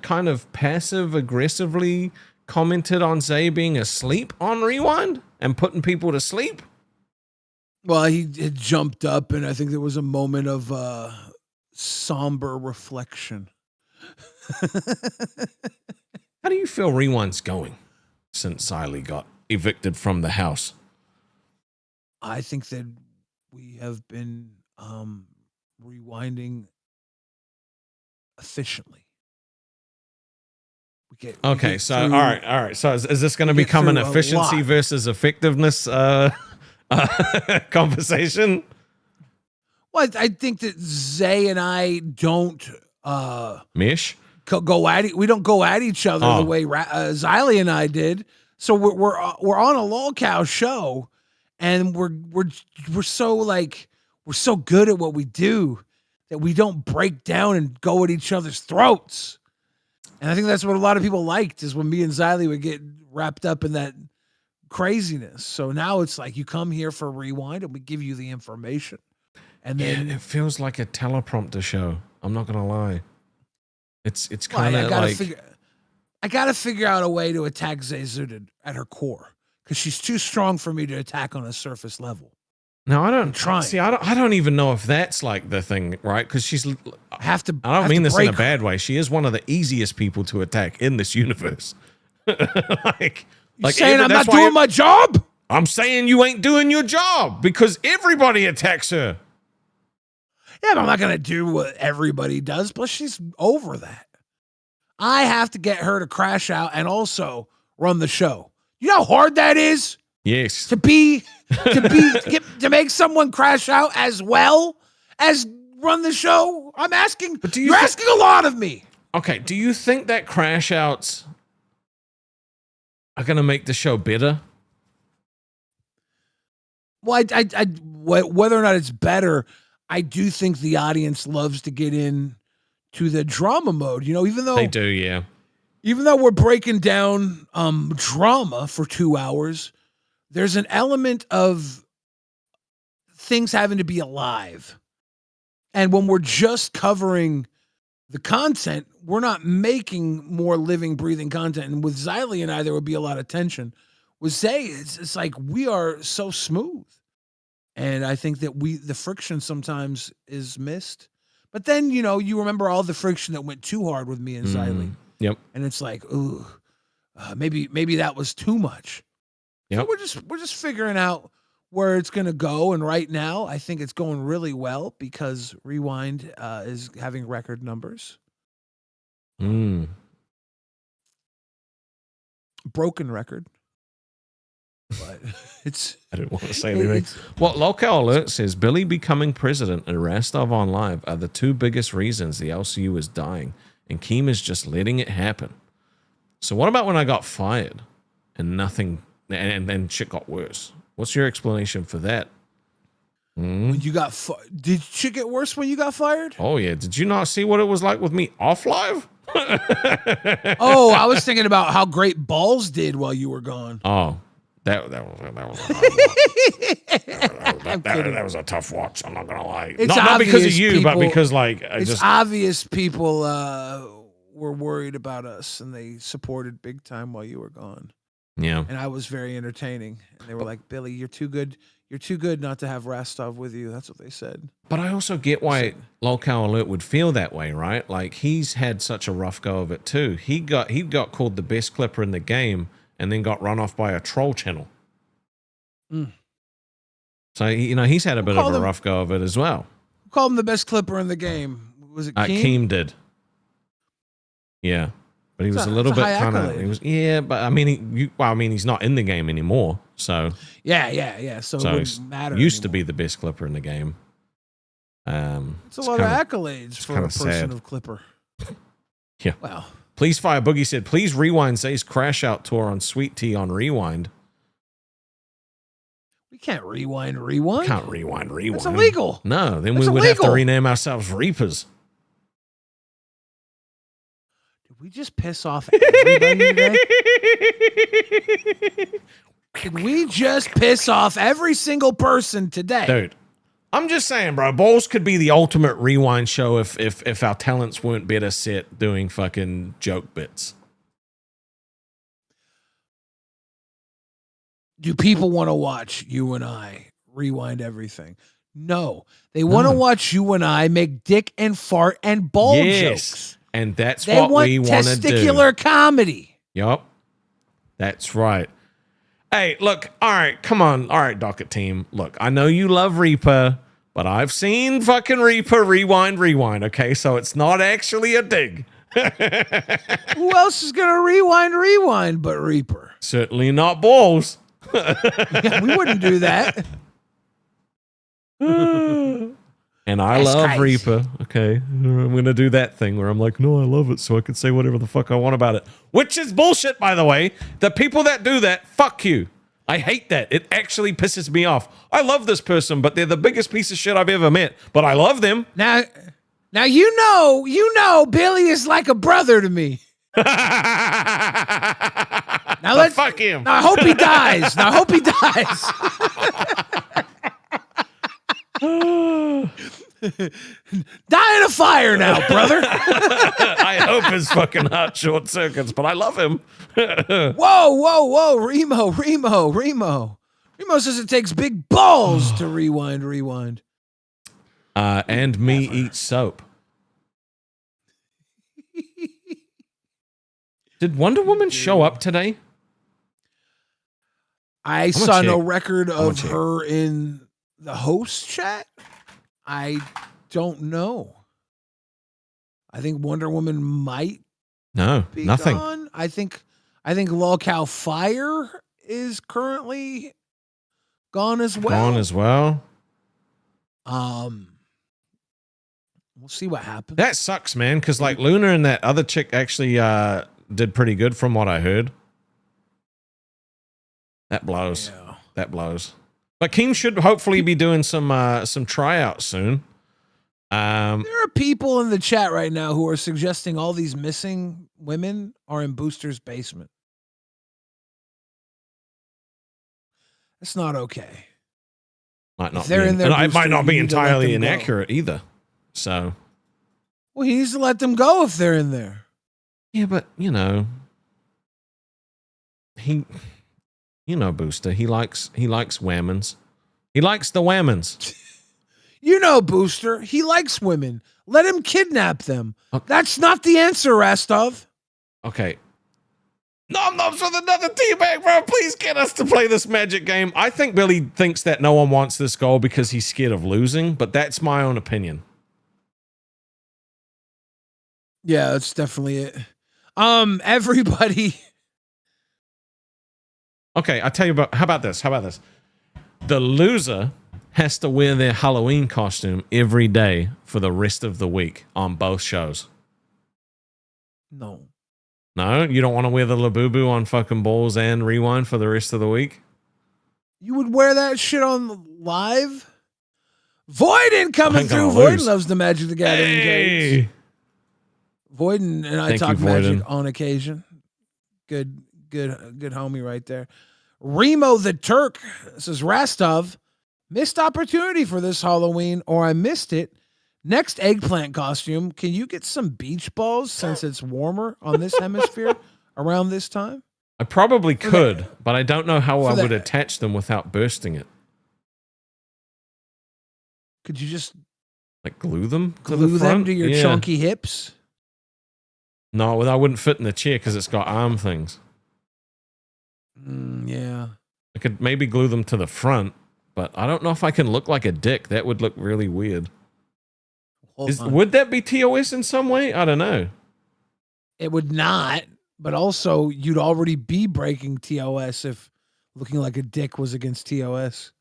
kind of passive-aggressively commented on Zay being asleep on Rewind and putting people to sleep. Well, he had jumped up, and I think there was a moment of somber reflection. How do you feel Rewind's going since Xylee got evicted from the house? I think that we have been rewinding efficiently. Okay, so all right. So is this going to become an efficiency versus effectiveness conversation? Well, I think that Zay and I don't Mish go at it. We don't go at each other the way Xylee and I did. So we're on a LolCow show, and we're so good at what we do that we don't break down and go at each other's throats. And I think that's what a lot of people liked, is when me and Xylee would get wrapped up in that craziness. So now it's like you come here for Rewind and we give you the information. And then it feels like a teleprompter show. I'm not gonna lie. It's kind of I gotta figure out a way to attack Zayzud at her core, because she's too strong for me to attack on a surface level. No, I don't see. I don't even know if that's like the thing, right? Because she's. I don't mean this in a bad way. She is one of the easiest people to attack in this universe. like saying I'm not doing my job? I'm saying you ain't doing your job because everybody attacks her. Yeah, but I'm not gonna do what everybody does. Plus, she's over that. I have to get her to crash out and also run the show. You know how hard that is? Yes. To make someone crash out as well as run the show. I'm asking. But you're asking a lot of me. Okay. Do you think that crash outs are gonna make the show better? Well, whether or not it's better, I do think the audience loves to get in to the drama mode. You know, even though they do, yeah. Even though we're breaking down drama for 2 hours, there's an element of things having to be alive. And when we're just covering the content, we're not making more living, breathing content. And with Xylee and I, there would be a lot of tension. With Zay, it's like we are so smooth. And I think that the friction sometimes is missed. But then, you know, you remember all the friction that went too hard with me and Xylee. Yep. And it's like, ooh, maybe that was too much. Yep. So we're just figuring out where it's gonna go, and right now I think it's going really well because Rewind is having record numbers. Broken record. But it's I didn't want to say anything. Well, Local Alert says Billy becoming president and Rastov on Live are the two biggest reasons the LCU is dying, and Keem is just letting it happen. So what about when I got fired and nothing, and then shit got worse? What's your explanation for that? When you got did shit get worse when you got fired? Oh yeah, did you not see what it was like with me off live? Oh, I was thinking about how great Balls did while you were gone. Oh, that was a that was a tough watch. I'm not gonna lie. Not because of you, but because like it's obvious people were worried about us and they supported big time while you were gone. Yeah, and I was very entertaining. And they were like, "Billy, you're too good. You're too good not to have Rastov with you." That's what they said. But I also get why Local Alert would feel that way, right? Like he's had such a rough go of it too. He got called the best clipper in the game, and then got run off by a troll channel. So he's had a bit of a rough go of it as well. Who called him the best clipper in the game? Was it Keem? Keem did. Yeah, but he was a little bit kind of. He was but I mean, he's not in the game anymore. So yeah. So it wouldn't matter. Used to be the best clipper in the game. It's a lot of accolades for a person of clipper. Yeah. Wow. Please Fire Boogie said, please rewind Zay's Crash Out tour on Sweet Tea on Rewind. We can't rewind. Can't rewind. It's illegal. No, then we would have to rename ourselves Reapers. Did we just piss off everybody today? Did we just piss off every single person today? Dude, I'm just saying, bro, Balls could be the ultimate rewind show if our talents weren't better set doing fucking joke bits. Do people want to watch you and I rewind everything? No. They want to watch you and I make dick and fart and ball jokes. And that's what we want to do. Testicular comedy. Yup. That's right. Hey, look, all right, come on. All right, Docket team. Look, I know you love Reaper, but I've seen fucking Reaper rewind, okay? So it's not actually a dig. Who else is going to rewind but Reaper? Certainly not Balls. Yeah, we wouldn't do that. And I love Reaper, okay? I'm going to do that thing where I'm like, no, I love it, so I can say whatever the fuck I want about it. Which is bullshit, by the way. The people that do that, fuck you. I hate that. It actually pisses me off. I love this person, but they're the biggest piece of shit I've ever met. But I love them. Now you know Billy is like a brother to me. Now let's fuck him. Now I hope he dies. Die in a fire now, brother. I hope his fucking heart short circuits, but I love him. Whoa. Remo says it takes big balls to rewind. And me eat soap. Did Wonder Woman show up today? I saw no record of her in the host chat. I don't know. I think Wonder Woman might be nothing. gone. I think Lolcow Fire is currently gone as well. We'll see what happens. That sucks, man, because like Luna and that other chick actually did pretty good from what I heard. That blows. Yeah. That blows. But Keem should hopefully be doing some tryouts soon. There are people in the chat right now who are suggesting all these missing women are in Booster's basement. That's not okay. Might not. They're in there, and it might not be you need to let entirely them go. inaccurate either. So. Well, he needs to let them go if they're in there. Yeah, but Booster. He likes whammons. He likes the whammons. Booster. He likes women. Let him kidnap them. That's not the answer, Rastov. Okay. Nom noms with another teabag, bro. Please get us to play this magic game. I think Billy thinks that no one wants this goal because he's scared of losing, but that's my own opinion. Yeah, that's definitely it. Everybody. Okay, I tell you about. How about this? The loser has to wear their Halloween costume every day for the rest of the week on both shows. No. No, you don't want to wear the Labubu on fucking Balls and Rewind for the rest of the week? You would wear that shit on live? Voiden coming through. Voiden loves the Magic the Gathering games. Voiden and I talk Magic on occasion. Good homie right there. Remo the Turk says, Rastov, missed opportunity for this Halloween, or I missed it. Next eggplant costume, can you get some beach balls since it's warmer on this hemisphere around this time? I probably could, but I don't know how I would attach them without bursting it. Could you just like glue them to glue the front? them to your chunky hips? No, well, I wouldn't fit in the chair because it's got arm things. Yeah. I could maybe glue them to the front, but I don't know if I can look like a dick. That would look really weird. Would that be TOS in some way? I don't know. It would not, but also you'd already be breaking TOS if looking like a dick was against TOS.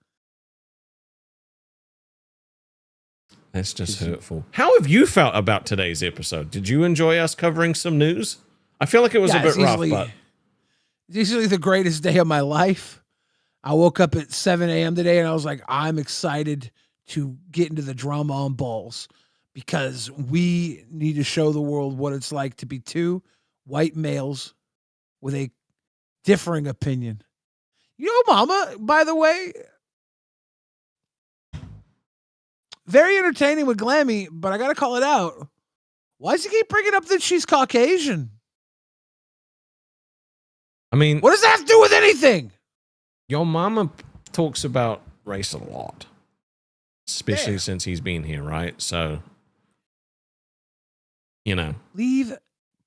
That's just hurtful. How have you felt about today's episode? Did you enjoy us covering some news? I feel like it was a bit rough, but it's easily the greatest day of my life. I woke up at 7 a.m. today and I was like, I'm excited to get into the drama on Balls because we need to show the world what it's like to be two white males with a differing opinion. You know, Mama, by the way, very entertaining with Glammy, but I got to call it out. Why does he keep bringing up that she's Caucasian? I mean, what does that have to do with anything? Your mama talks about race a lot, especially since he's been here, right? So, you know, leave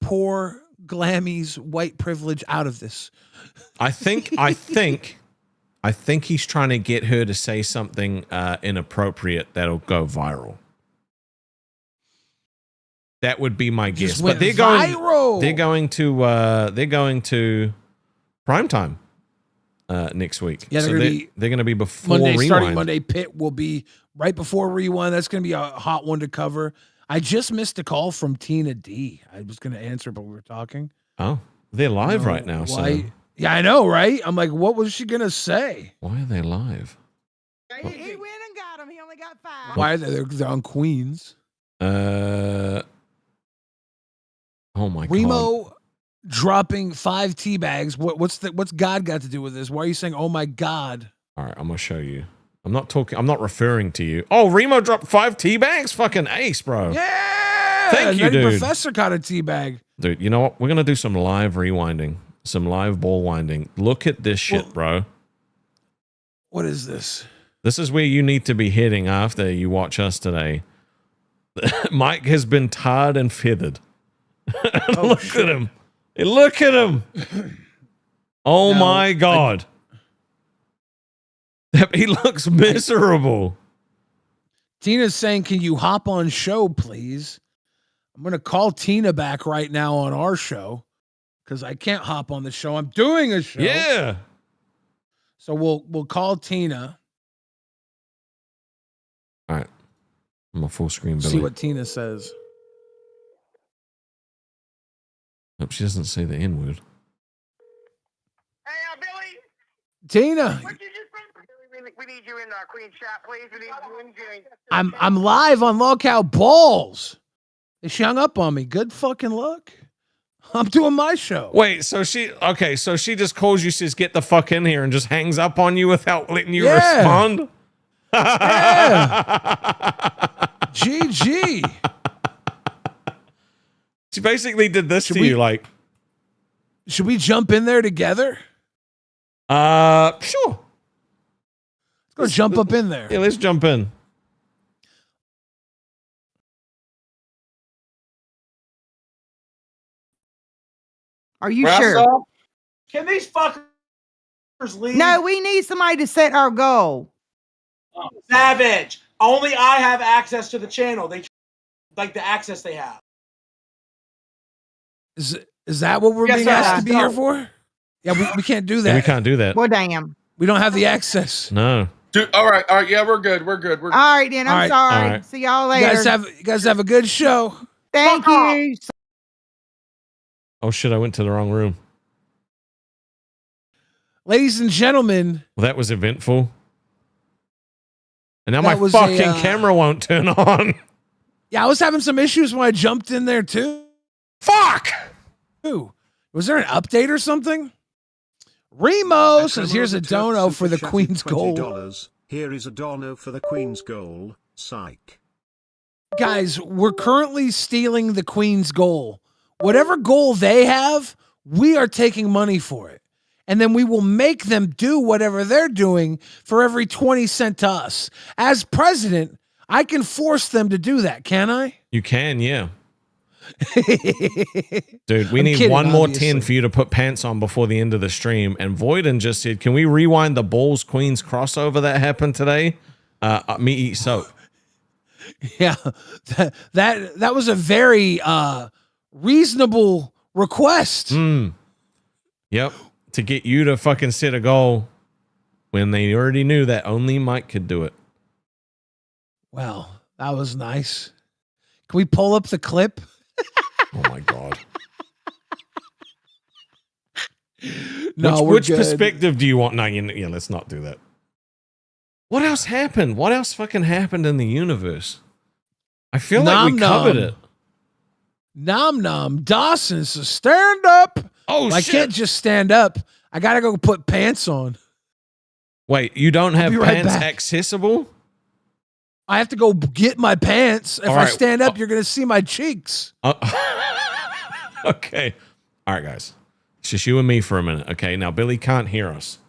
poor Glammy's white privilege out of this. I think he's trying to get her to say something inappropriate that'll go viral. That would be my guess. But they're going to primetime next week. Yeah, they're going to be before Monday, Rewind. starting Monday. Pit will be right before Rewind. That's going to be a hot one to cover. I just missed a call from Tina D. I was going to answer, but we were talking. Oh, they're live right now. Why? So Yeah, I know, right? I'm like, what was she going to say? why are they live? He went and got him. He only got 5. Why are they? They're on Queens. Oh my God. Remo dropping 5 tea bags. What's God got to do with this? Why are you saying, oh my God? All right, I'm going to show you. I'm not referring to you. Oh, Remo dropped 5 tea bags? Fucking ace, bro. Yeah. Thank you, dude. Professor caught a tea bag. Dude, you know what? We're going to do some live rewinding, some live ball winding. Look at this shit, bro. What is this? This is where you need to be heading after you watch us today. Mike has been tarred and feathered. Look at him. Look at him. Oh my God. He looks miserable. Tina's saying, can you hop on show, please? I'm going to call Tina back right now on our show because I can't hop on the show. I'm doing a show. Yeah. So we'll call Tina. All right. I'm a full screen Billy. See what Tina says. Hope she doesn't say the N-word. Tina. We need you in Queen chat, please. We need you in June. I'm live on Lolcow Balls. She hung up on me. Good fucking luck. I'm doing my show. Wait, so she just calls you, says, get the fuck in here, and just hangs up on you without letting you respond? Yeah. GG. She basically did this to you, like. Should we jump in there together? Sure. Let's go jump up in there. Yeah, let's jump in. Are you sure? Can these fuckers leave? No, we need somebody to set our goal. Savage. Only I have access to the channel. They like the access they have. Is that what we're Yes, being sir. asked to be here No. for? Yeah, we can't do that. Yeah, we can't do that. Well, damn. We don't have the access. No. Dude, all right, yeah, we're good. We're good. All right, then. I'm sorry. All right. See y'all You later. guys have a good show. Thank you. Oh shit! I went to the wrong room. Ladies and gentlemen, Well, that was eventful. And now That my was fucking a, camera won't turn on. yeah, I was having some issues when I jumped in there too. Fuck! Ooh, was there an update or something? Remo says, here's a dono for the Queen's Gold. $20. Here is a dono for the Queen's Goal. Psych. Guys, we're currently stealing the Queen's goal. Whatever goal they have, we are taking money for it. And then we will make them do whatever they're doing for every 20 cent to us. As president, I can force them to do that, can I? You can, yeah. Dude, we I'm need kidding, one more obviously. 10 for you to put pants on before the end of the stream. And Voyden just said, can we rewind the Balls Queens crossover that happened today? Me eat soap. Yeah, that was a very reasonable request. Yep. To get you to fucking set a goal when they already knew that only Mike could do it. Well, that was nice. Can we pull up the clip? Oh my God. No, which we're good. perspective do you want? No, yeah, let's not do that. What else happened? What else fucking happened in the universe? I feel like we covered it. Nom nom. Dawson says, stand up. Oh, I shit. can't just stand up. I gotta go put pants on. Wait, you don't have be right pants back. accessible? I have to go get my pants. If All I right. stand up, you're gonna see my cheeks. Okay. All right, guys. It's just you and me for a minute. Okay. Now, Billy can't hear us.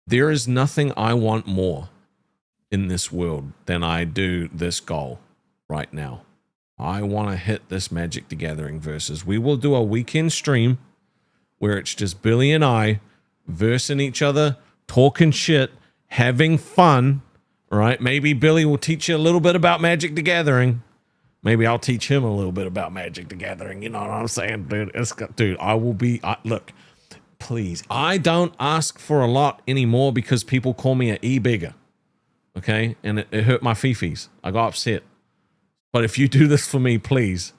There is nothing I want more in this world than I do this goal right now. I want to hit this Magic the Gathering versus. We will do a weekend stream where it's just Billy and I versing each other, talking shit, having fun, right? Maybe Billy will teach you a little bit about Magic the Gathering. Maybe I'll teach him a little bit about Magic the Gathering. You know what I'm saying, dude? Dude, I will be... look, please. I don't ask for a lot anymore because people call me an e-bigger. Okay? And it hurt my fifis. I got upset. But if you do this for me, please.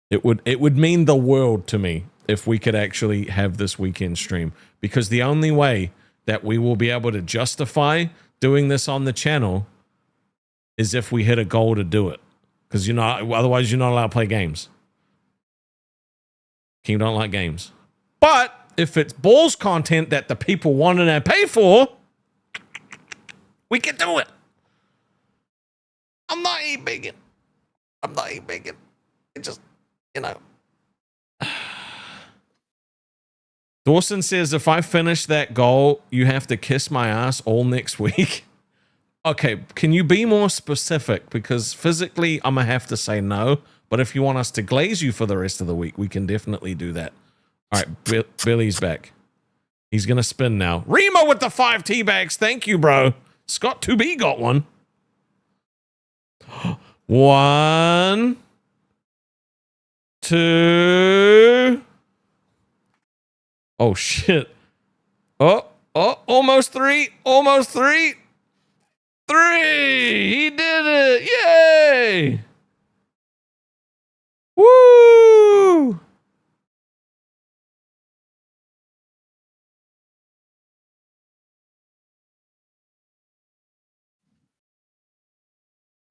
It would mean the world to me if we could actually have this weekend stream. Because the only way that we will be able to justify doing this on the channel is if we hit a goal to do it. Because otherwise you're not allowed to play games. King don't like games. But if it's balls content that the people want to pay for, we can do it. I'm not e-bigging. I'm not e-bigging. It just, you know. Dawson says, if I finish that goal, you have to kiss my ass all next week. Okay, can you be more specific? Because physically, I'm going to have to say no. But if you want us to glaze you for the rest of the week, we can definitely do that. All right, Billy's back. He's going to spin now. Remo with the 5 tea bags. Thank you, bro. Scott 2B got one. 1, 2. Oh, shit. Oh, almost 3. Almost 3. 3. He did it. Yay. Woo.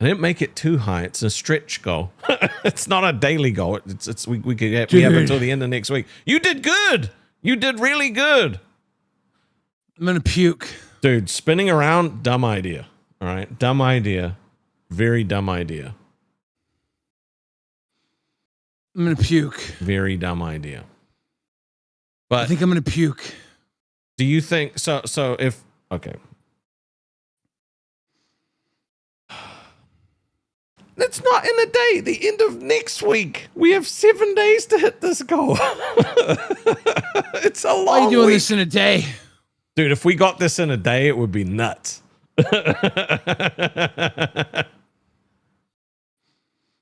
I didn't make it too high. It's a stretch goal. It's not a daily goal. We have until the end of next week. You did good. You did really good. I'm gonna puke. Dude, spinning around, dumb idea. All right, dumb idea. Very dumb idea. I'm gonna puke. Very dumb idea. But I think I'm gonna puke. Do you think so if okay. That's not in a day. The end of next week. We have 7 days to hit this goal. It's a long Why are you doing week. this in a day? Dude, if we got this in a day, it would be nuts.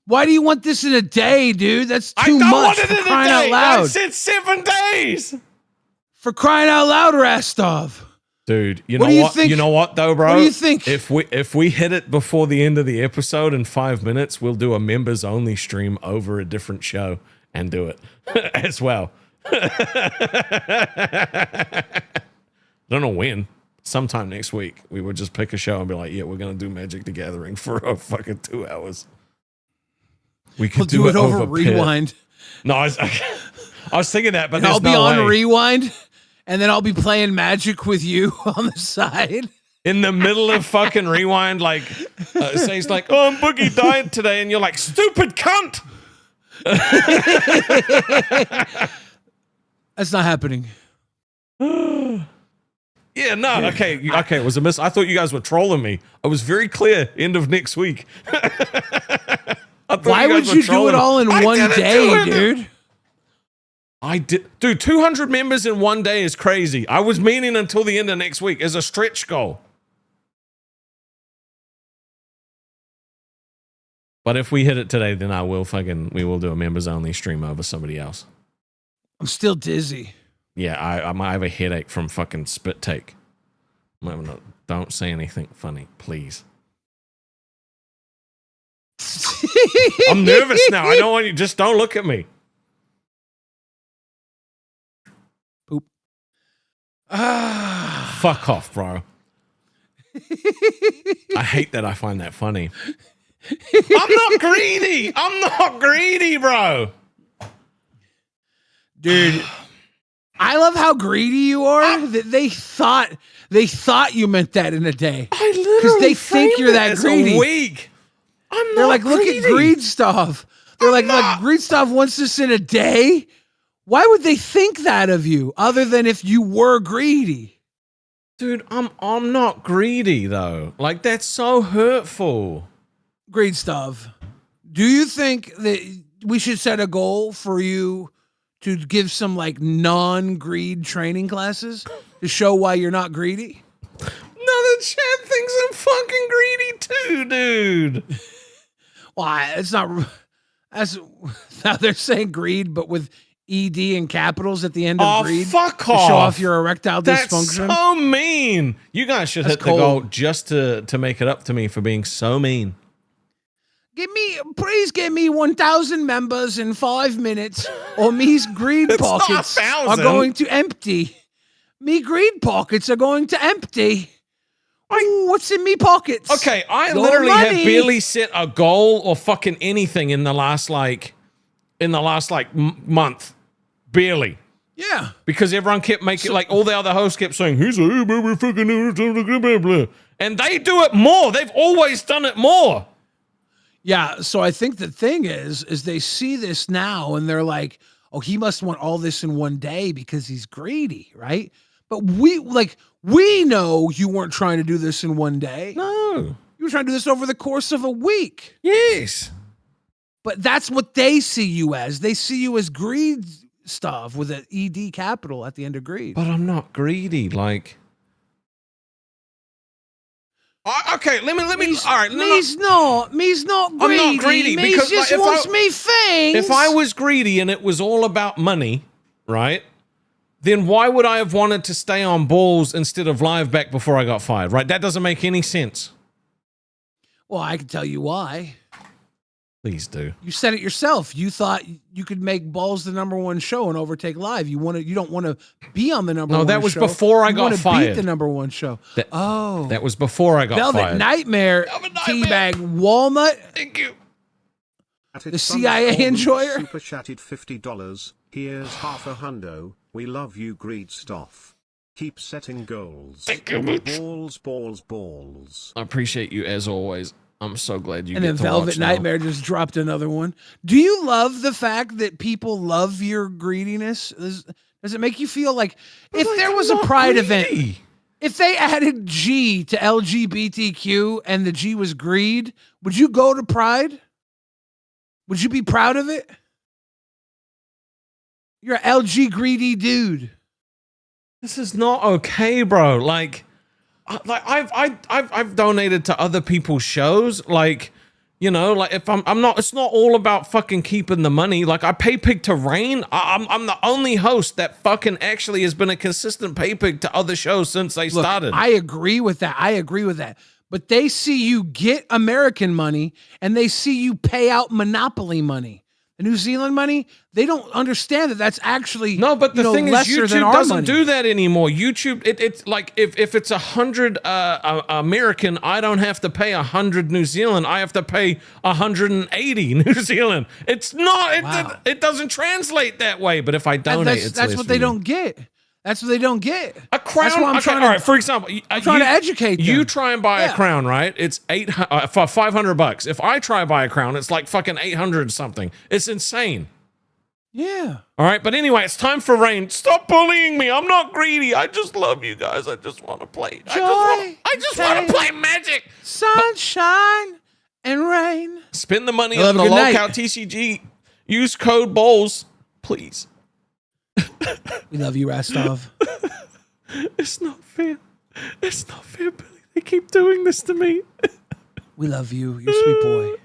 Why do you want this in a day, dude? That's too I don't much want it for in a crying day. out loud. I said 7 days. For crying out loud, Rastov. Dude, you What know do you what? think? You know what though, bro? What do you think? If we hit it before the end of the episode in 5 minutes, we'll do a members only stream over a different show and do it as well. Don't know when. Sometime next week, we would just pick a show and be like, "Yeah, we're gonna do Magic the Gathering for a fucking 2 hours." We could We'll do it over Pit. Rewind. No, I was thinking that, but And there's I'll be no on way. Rewind, and then I'll be playing Magic with you on the side. In the middle of fucking Rewind, like, says like, "Oh, I'm Boogie died today," and you're like, "Stupid cunt." That's not happening. Yeah, no, okay, it was a miss. I thought you guys were trolling me. I was very clear. End of next week. Why would you do it all in one day, dude? I did, dude. 200 members in 1 day is crazy. I was meaning until the end of next week as a stretch goal. But if we hit it today, then we will do a members only stream over somebody else. I'm still dizzy. Yeah, I might have a headache from fucking spit take. Don't say anything funny, please. I'm nervous now. I don't want you. Just don't look at me. Poop. Fuck off, bro. I hate that I find that funny. I'm not greedy. I'm not greedy, bro. Dude, I love how greedy you are. That they thought you meant that in a day. Because they think you're that greedy. A week. They're like, look at greed stuff. They're like greed stuff wants this in a day. Why would they think that of you other than if you were greedy? Dude, I'm not greedy though. Like, that's so hurtful. Greed stuff. Do you think that we should set a goal for you to give some like non-greed training classes to show why you're not greedy? No, the chat thinks I'm fucking greedy too, dude. Why? It's not. That's now they're saying greed, but with ED and capitals at the end of greed. Fuck to off. show off your erectile That's dysfunction. so mean. You guys should That's hit the goal cold. just to make it up to me for being so mean. Please give me 1,000 members in 5 minutes, or me's greed It's not pockets are 1,000. going to empty. Me greed pockets are going to empty. Ooh, what's in me pockets? Okay, I Your literally have money. barely set a goal or fucking anything in the last month. Barely. Yeah. Because everyone kept making, like, all the other hosts kept saying, he's a fucking blah, blah. And they do it more. They've always done it more. Yeah, so I think the thing is they see this now and they're like, oh, he must want all this in one day because he's greedy, right? But we know you weren't trying to do this in one day. No. You were trying to do this over the course of a week. Yes. But that's what they see you as. They see you as greed stuff with an ED capital at the end of greed. But I'm not greedy, like... Okay, let me. All right, me's not greedy. I'm not greedy Me's because just like, wants me things. If I was greedy and it was all about money, right? Then why would I have wanted to stay on balls instead of live back before I got fired? Right? That doesn't make any sense. Well, I can tell you why. Please do. You said it yourself. You thought you could make Balls the #1 show and overtake live. You don't want to be on the #1 show. No, that was before I got you fired. Beat the #1 show. That was before I got Velvet fired. Nightmare, Teabag Walnut. Thank you. The CIA enjoyer. Super chatted $50. Here's half a hundo. We love you, greed stuff. Keep setting goals. Thank you, Mitch. Balls, balls, balls. I appreciate you as always. I'm so glad you And get then to Velvet watch now. Nightmare just dropped another one. Do you love the fact that people love your greediness? Does it make you feel like if there was a pride event? If they added G to LGBTQ and the G was greed, would you go to Pride? Would you be proud of it? You're an LG greedy dude. This is not okay, bro. Like I've donated to other people's shows. Like, you know, like if I'm not, it's not all about fucking keeping the money. Like I pay pig to Rain. I'm the only host that fucking actually has been a consistent pay pig to other shows since they started. I agree with that. But they see you get American money and they see you pay out Monopoly money. The New Zealand money, they don't understand that that's actually no, but the thing is, YouTube doesn't money. do that anymore. YouTube, it's like if it's 100 American, I don't have to pay 100 New Zealand. I have to pay 180 New Zealand. It's not. It doesn't translate that way. But if I donate, that's what they don't get. That's what they don't get. A crown. That's what I'm trying to, all right, for example, I'm trying to educate them. You try and buy a crown, right? It's for $500. If I try and buy a crown, it's like fucking 800 something. It's insane. Yeah. All right, but anyway, it's time for Rain. Stop bullying me. I'm not greedy. I just love you guys. I just want to play. I just want to play Magic. Sunshine and rain. Spend the money on the Lolcow TCG. Use code BOWLS, please. We love you, Rastov. It's not fair. It's not fair, Billy. They keep doing this to me. We love you. You're a sweet boy.